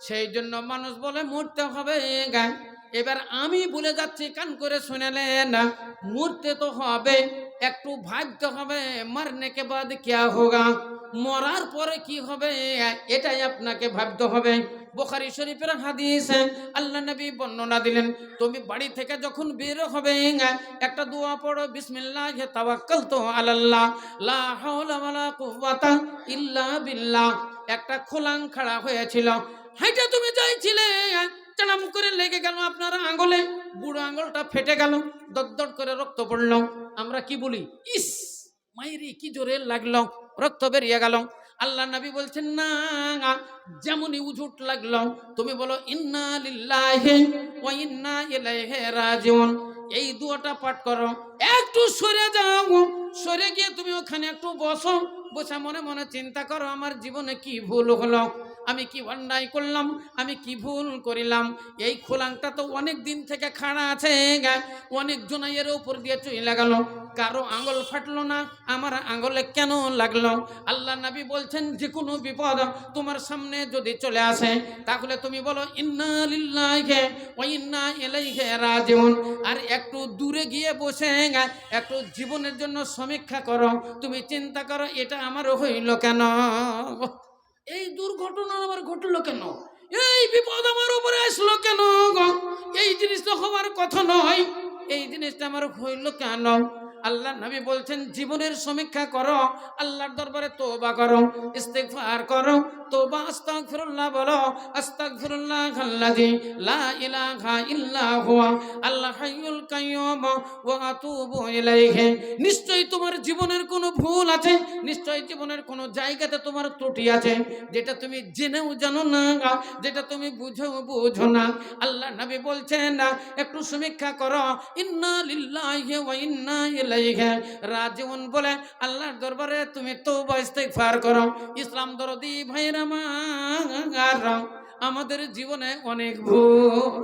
সেই জন্য মানুষ বলে মরতে হবে। এবার আমি বলে যাচ্ছি, কান করে শুনেলেন, মরতে তো হবে, একটু ভাবতে হবে মরনে কে বাদ কিয়া হোগা, মরার পরে কি হবে এটাই আপনাকে ভাবতে হবে। বুখারী শরীফের হাদিস, আল্লাহ নবী বর্ণনা দিলেন, তুমি বাড়ি থেকে যখন বের হবে একটা দোয়া পড়ো, বিসমিল্লাহি তাওয়াক্কালতু আলাল্লাহ লা হাওলা ওয়ালা কুওয়াতা ইল্লা বিল্লাহ। একটা খোলাং খাড়া হয়েছিল, হাইটা তুমি যাইছিলে, চালাম করে লেগে গেল আপনার আঙ্গুলে, বুড়ো আঙ্গুলটা ফেটে গেল, দরদর করে রক্ত পড়লো। আমরা কি বলি? ইস মাইরি কি জোরে লাগলো, রক্ত বেরিয়ে গেল। আল্লাহ নবী বলছেন না, যেমনই উজুট লাগলো তুমি বলো ইন্না লিল্লাহি ওয়া ইন্না ইলাইহি রাজিউন। এই দুয়াটা পাঠ করো। একটু সরে যাও, সরে গিয়ে তুমি ওখানে একটু বসো, বসে মনে মনে চিন্তা করো আমার জীবনে কি ভুল হলো, আমি কি অন্যায় করলাম, আমি কি ভুল করিলাম। এই খোলাংটা তো অনেক দিন থেকে খাড়া আছে, অনেক জনাইয়ের উপর দিয়ে চলে গেল, কারো আঙ্গুল ফাটলো না, আমার আঙ্গুলে কেন লাগলো? আল্লাহ নবী বলছেন যে কোনো বিপদ তোমার সামনে যদি চলে আসে তাহলে তুমি বলো ইন্না লিল্লাহি ওয়া ইন্না ইলাইহি রাজিউন। আর একটু দূরে গিয়ে বসে একটু জীবনের জন্য সমীক্ষা করো, তুমি চিন্তা করো এটা আমার হইল কেন, এই দুর্ঘটনা আমার ঘটলো কেন, এই বিপদ আমার উপরে আসলো কেন, এই জিনিসটা হওয়ার কথা নয়, এই জিনিসটা আমার হইল কেন। আল্লাহ নবী বলছেন জীবনের সমীক্ষা করো, আল্লাহর দরবারে তওবা করো, ইস্তিগফার করো, তওবা আস্তাগফিরুল্লাহ বলো, আস্তাগফিরুল্লাহাল্লাযী লা ইলাহা ইল্লা হুয়া আল হাইয়ুল কাইয়্যুম ওয়া আতুবু ইলাইহি। নিশ্চয়ই তোমার জীবনের কোনো ভুল আছে, নিশ্চয়ই জীবনের কোনো জায়গাতে তোমার ত্রুটি আছে, যেটা তুমি জেনেও জানো না, যেটা তুমি বুঝো না। আল্লাহ নবী বলছেন একটু সমীক্ষা করো, ইন্না লিল্লাহি ওয়া ইন্না ইলাইহি রাজিউন বলে আল্লাহর দরবারে তুমি তওবা ইস্তিগফার করো। ইসলাম দরদি ভাইরা আমার, আমাদের জীবনে অনেক ভুল,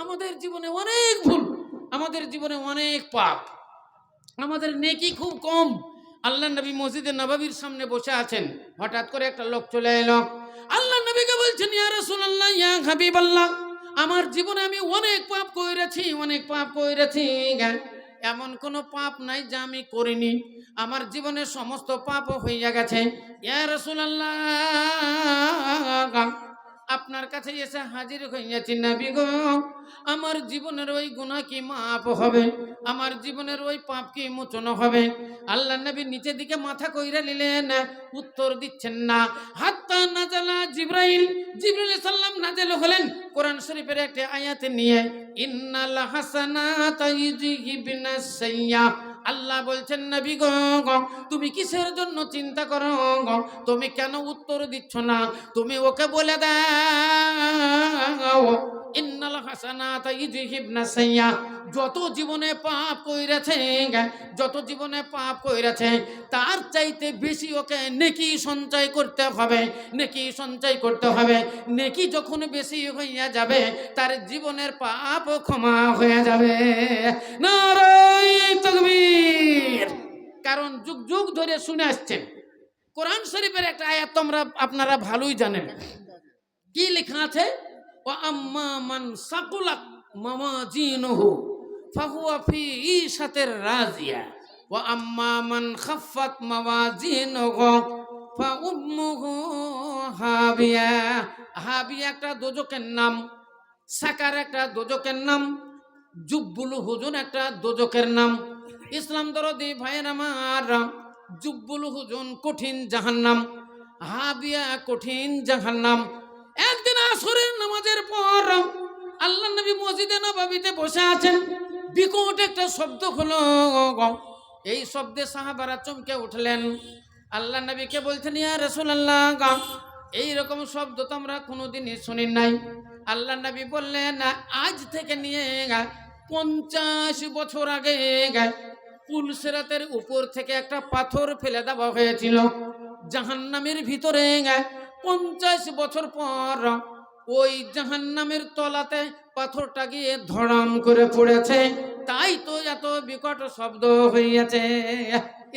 আমাদের জীবনে অনেক ভুল, আমাদের জীবনে অনেক পাপ, আমাদের নেকি খুব কম। আল্লাহ নবী মসজিদে নববীর সামনে বসে আছেন, হঠাৎ করে একটা লোক চলে এলো, আল্লাহ নবীকে বলছেন ইয়া রাসূলুল্লাহ ইয়া হাবিবাল্লাহ, আমার জীবনে আমি অনেক পাপ করেছি, অনেক পাপ করেছি, এমন কোনো পাপ নাই যা আমি করিনি, আমার জীবনে সমস্ত পাপ হইয়া গেছে। ইয়া রাসূলুল্লাহ আপনার কাছে এসে হাজির হইয়াছি নবী গো, আমার জীবনের ওই গুনাহ কি মাফ হবে, আমার জীবনের ওই পাপ কি মোচন হবে? আল্লাহ নবী নিচের দিকে মাথা কইরা নিলেন, উত্তর দিচ্ছেন না। হাত্তা নাজালা জিবরাইল, জিবরাইল সাল্লাম নাজেল হলেন কোরআন শরীফের একটা আয়াত নিয়ে, ইন্নাল হাসানাতা ইউযহিবনাস সাইয়্যাহ। আল্লাহ বলছেন নবী গো, তুমি কিসের জন্য চিন্তা করো, তুমি কেন উত্তর দিচ্ছ না? তুমি ওকে বলে দাও ইন্নাল হাসানাতা ইউযহিবনাস সাইয়্যাহ, যত জীবনে পাপ কইরাছে, যত জীবনে পাপ কইরাছে তার চাইতে বেশি ওকে নেকি সঞ্চয় করতে হবে, নেকি সঞ্চয় করতে হবে। নেকি যখন বেশি হইয়া যাবে তার জীবনের পাপ ক্ষমা হয়ে যাবে। নারায়ে তাকবীর। কারণ যুগ যুগ ধরে শুনে আসছেন, কোরআন শরীফের একটা আয়াত তোমরা আপনারা ভালোই জানেন, কি লেখা আছে? ওয়া আম্মা মান সাকুলাত মাওয়াজিনুহু ফাহুয়া ফি ঈশাতির রাজিয়া ওয়া আম্মা মান খাফফাত মাওয়াজিনুহু ফা উম্মুহু হাবিয়া। হাবিয়া একটা দোজকের নাম, সাকার একটা দোজকের নাম, জুব্বুল হুজুন একটা দোজকের নাম। ইসলাম দরদি ভাইয়ের আমার, জুব্বুল হুজুন কঠিন জাহান্নাম, হাবিয়া কঠিন জাহান্নাম। একদিন আসরের নামাজের পর আল্লাহ নবী মসজিদে নববীতে বসে আছেন, বিকট একটা শব্দ হলো, এই শব্দে সাহাবারা চমকে উঠলেন। আল্লাহ নবীকে বলছেন ইয়া রাসূলুল্লাহ, এই রকম শব্দ তো আমরা কোনোদিনই শুনি নাই। আল্লাহ নবী বললেন আজ থেকে নিয়ে 50 বছর আগে পুলসিরাতের উপর থেকে একটা পাথর ফেলে দেওয়া হয়েছিল জাহান্নামের ভিতরে। 50 বছর পর ওই জাহান্নামের তলাতে পাথরটা গিয়ে ধড়াম করে পড়েছে, তাই তো এত বিকট শব্দ হইয়াছে।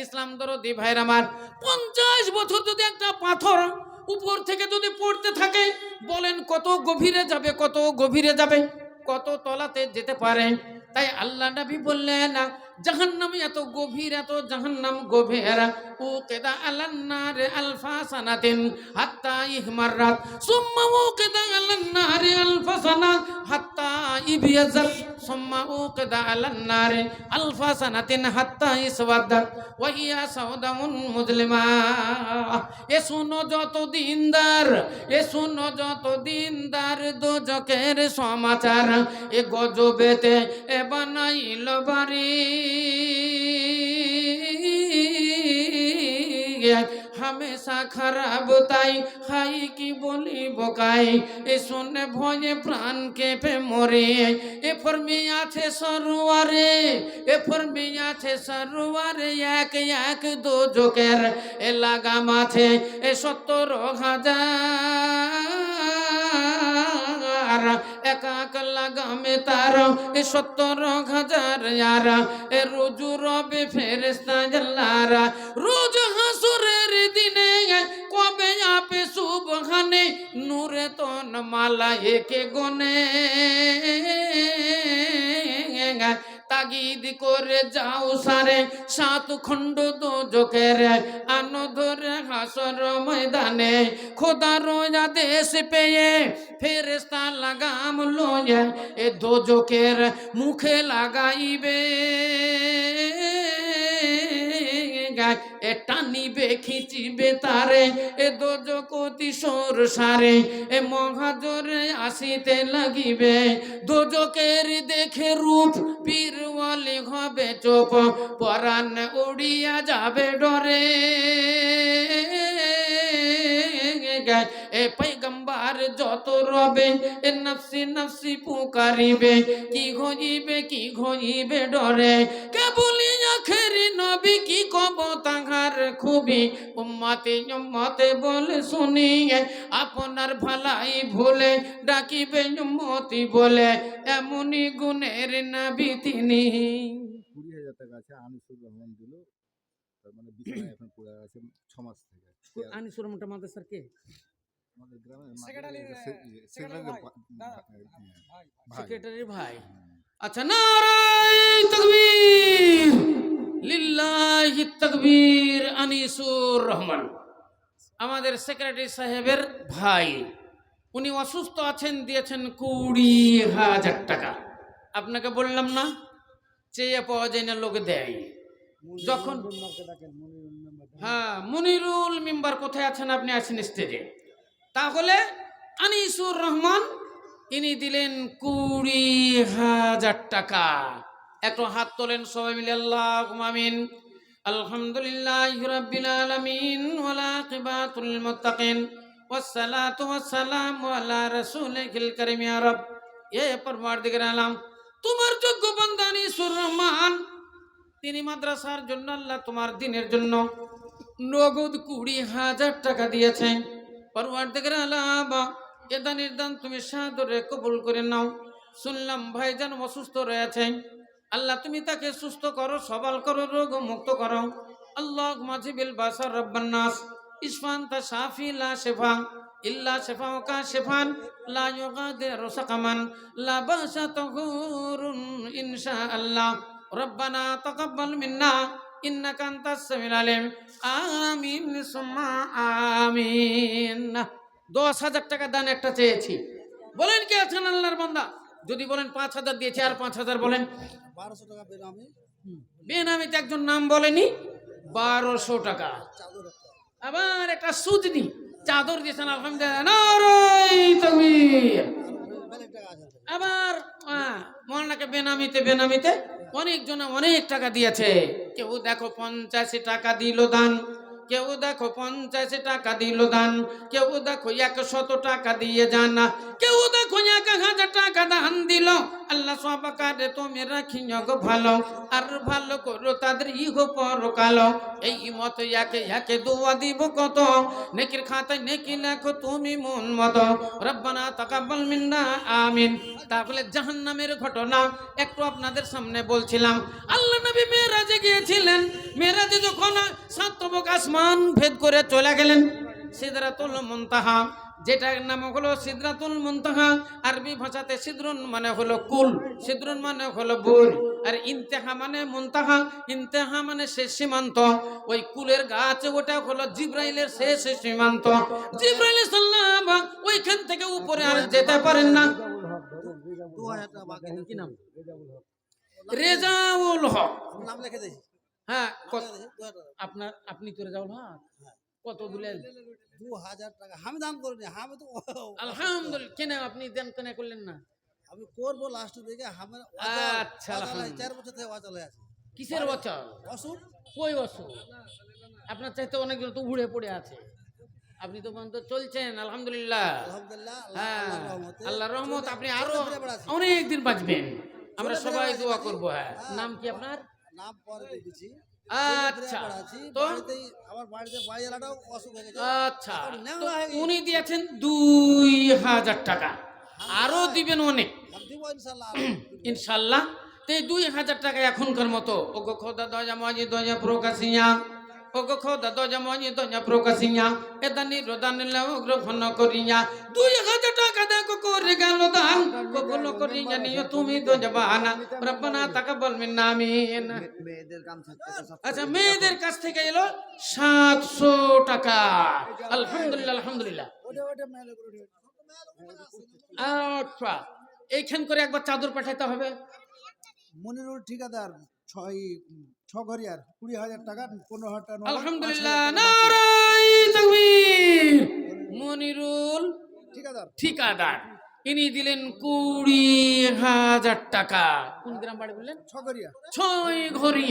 ইসলাম দরদি ভাইর আমার, 50 বছর যদি একটা পাথর উপর থেকে যদি পড়তে থাকে, বলেন কত গভীরে যাবে, কত গভীরে যাবে, কত তলাতে যেতে পারে। তাই আল্লাহ নবী বললেন জাহান্নাম এত গভীর, এত জাহান্নাম গভীর, ও কেদা আলান্নারে আলফা সানাতিন হাত্তা ইহমাররাত সুম্মা ও কেদা আলান্নারে আলফা সানাত হাত্তা ইবিয়াজাত সুম্মা ও কেদা আলান্নারে আলফা সানাতিন হাত্তা ইসওয়াদাত ওয়া হিয়া সাউদাউন মুজলিমা। এ শোনো যত দিনদার, এ শোনো যত দিনদার দোজখের সমাচার, এ গজবেতে এ বানাইল বাড়ি, হামেশা খারাপ তাই হাই কি বলি বকাই, এ শুনে ভয়ে প্রাণ কেঁপে মরে। এ ফর্মে আছে সরোয়ারে, এ ফর্মে আছে সরোয়ারে, এক এক দোজখের এ লাগাম আছে এ 70,000, এক এক লাগামে তার এ 70,000 ইয়ারা। এ রোজ রবে ফেরেশতা জাল্লারা, রোজ হাসরের দিনে কবে আপে সুবহানে নূরে তন মালায়েকে গনে। তাগিদ করে যাও সারে 7 খণ্ড দোজখের, আনো ধরে হাসর ময়দানে। খোদার আদেশ পেয়ে ফেরেশতা লাগাম লয়ে এ দোজখের মুখে লাগাইবে, এ টানিবে খিচিবে তারে এ দোজখ অতি সর সারে, এ মহাজরে আসিতে লাগিবে। দোজখের দেখে রূপ পীরওয়ালি হবে চোপ, পরাণ উড়িয়া যাবে ডরে। এ পয়গম্বর যত রবে এ নফসি নফসি পুকারিবে, কি ঘইবে কি ঘইবে ডরে। কে বলি আখেরি নবী কি কব তাহার খুবই, উম্মতে উম্মতে বলে শুনি, আপনার ভালাই ভুলে ডাকিবে উম্মতি বলে, এমনই গুণের নবী তিনি। 20,000 টাকা আছে আনিসুর রহমান দিল, তার মানে বিছানায় এখন পড়ে আছে 6 মাস থেকে। আনিসুর রহমান মাদ্রাসার কে? আমাদের গ্রামের সেক্রেটারি সেক্রেটারি ভাই সেক্রেটারির ভাই। আচ্ছা, নারায়ে তাকবীর, লিল্লাহি তাকবীর। আনিসুর রহমান আমাদের সেক্রেটারি সাহেবের ভাই, উনি অসুস্থ আছেন, দিয়েছেন 20,000 টাকা। আপনাকে বললাম না চেয়ে পাওয়া যায় না, লোক দেয়। যখন হ্যাঁ, মনিরুল মেম্বার কোথায় আছেন? আপনি আছেন স্টেজে। তাহলে আনিসুর রহমান ইনি দিলেন 20,000 টাকা। একটু হাত তোলেন সবাই মিলে, আল্লাহুম্মা আমিন। আলহামদুলিল্লাহি রাব্বিল আলামিন ওয়াল আকিবাতুল মুত্তাকিন ওয়াসসালাতু ওয়াসসালামু আলা রাসূলিল কারীম। ইয়া রব, এ পরওয়ারদিগার আলম, তোমার যোগ্য বান্দা আনিসুর রহমান, তিনি মাদ্রাসার জন্য, আল্লাহ তোমার দিনের জন্য নগদ 20,000 টাকা দিয়েছেন। পরওয়ারদিগার আলম, এ দানের দান তুমি সাদরে কবুল করে নাও। শুনলাম ভাইজান অসুস্থ রয়েছেন, আল্লাহ তুমি তাকে সুস্থ করো, সবল করো, রোগ মুক্ত করো। আল্লাহুম্মা জিবিল বাসার রাব্বান নাস ইসফান তা শাফি লা শিফা ইল্লা শিফাউকা শিফান লা ইউগাদিরু সাকামান লা বাসা তাগুরুন ইনশাআল্লাহ। রব্বানা তাকাব্বাল মিন্না ইন্নাকা আনতাস সামিউল আলিম। আমিন সুম্মা আমিন। 10,000 টাকা দান একটা চেয়েছি। বলেন কে আছেন আল্লাহর বান্দা? যদি বলেন 5,000 দিয়েছি, আর 5,000 বলেন। 1200 টাকা বেনামি বেনামিতে একজন নাম বলেনি, 1200 টাকা। আবার একটা সুজনি চাদর দিয়েছেন, আলহামদুলিল্লাহ, নারায়ে তাকবীর। আবার মৌলানাকে বেনামিতে বেনামিতে অনেকজন অনেক টাকা দিয়েছে। কেউ দেখো 85 টাকা দিল দান, কেউ দেখো 50 টাকা দিল দান, কেউ দেখো 100 টাকা দিয়ে যান, কেউ দেখো 1000 টাকা দান দিল। আল্লাহ সব কারে তুমি রাখিও গো ভালো, আর ভালো করো তাদের ইহ পরকাল। এই মত একে একে দোয়া দিব কত, নেকির খাতায় নেকি লেখো তুমি মন মতো। রব্বানা তাকাব্বাল মিন্না আমিন। তাহলে জাহান্নামের ঘটনা একটু আপনাদের সামনে বলছিলাম। আল্লাহ নবী মেরাজে গিয়েছিলেন, মেরাজে যখন 7 তবক আসমান ভেদ করে চলে গেলেন সিদরাতুল মুনতাহা, যেটার নাম হলো সিদরাতুল মুনতাহা। আরবি ভাষাতে সিদরুন মানে হলো কুল, সিদরুন মানে হলো বুল, আর ইন্তেহা মানে মুনতাহা, ইন্তেহা মানে শেষ সীমান্ত। ওই কুলের গাছ ওটা হলো জিব্রাইলের শেষ সীমান্ত। জিব্রাইল সাল্লাম ওইখান থেকে উপরে আর যেতে পারেন না। কি নাম? রেজাউল হক। নাম লিখে দিই। হ্যাঁ, আপনার আপনি তো রেজাউল হক, কত দিলেন? 2000 টাকা আমি দান করিনি, আমি তো আলহামদুলিল্লাহ। কেন আপনি দেন কেন করলেন না? আমি করবো লাস্ট দিকে। আমার আচ্ছা, আলহামদুলিল্লাহ। 4 বছর থেকে ওয়াচাল আছে। কিসের বছর? অসুখ কই অসুখ? আপনার চাইতে অনেকজন তো উড়ে পড়ে আছে, আপনি তো বন্ধ চলছেন আলহামদুলিল্লাহ। আলহামদুলিল্লাহ, হ্যাঁ, আল্লাহর রহমত, আপনি আরো ফিরে বেড়াচ্ছি। অনেক দিন বাঁচবেন, আমরা ফিরে সবাই বেড়াচ্ছি, দোয়া বাড়ি। করবো। হ্যাঁ, নাম কি আপনার? নাম পরে দিয়েছি। আচ্ছা, তো আমার বাড়িতে বাড়ি এলাকাটাও অসুখ হয়ে গেছে। আচ্ছা, এখন তো ন্যাংরা হয়ে গেছে। উনি দিয়েছেন 2000 টাকা, আরো দিবেন অনেক আমি দিব ইনশাআল্লাহ। ইনশাল্লাহ। তো এই 2000 টাকা এখনকার মতো ওগো খোদা দয়া মাঝি দয়া প্রকাশিয়া, ওগো খোদা দয়া মাঝি দয়া প্রকাশিয়া, এদানি রদানি লাও গ্রহণ করিয়া 2000 টাকা দেখো করে গেল দান, কবুল করিয়া নিও তুমি দয়া বাহানা। রব্বানা তাকাব্বাল মিন্না আমিন। আচ্ছা, মেয়েদের কাছ থেকে এলো 700 টাকা। আলহামদুলিল্লাহ, আলহামদুলিল্লাহ। আচ্ছা, এইখান করে একবার চাদর পাঠাইতে হবে। মনিরুল ঠিকাদার 6 ঘরিয়ার 20,000 টাকা, 15,000 টাকা। আলহামদুলিল্লাহ, নারায়ে তাকবীর। মনিরুল ঠিকাদার ঠিকাদার ইনি দিলেন 20,000 টাকা। কোন গ্রাম বাড়ি বললেন? 6 ঘরিয়া। 6 ঘড়ি।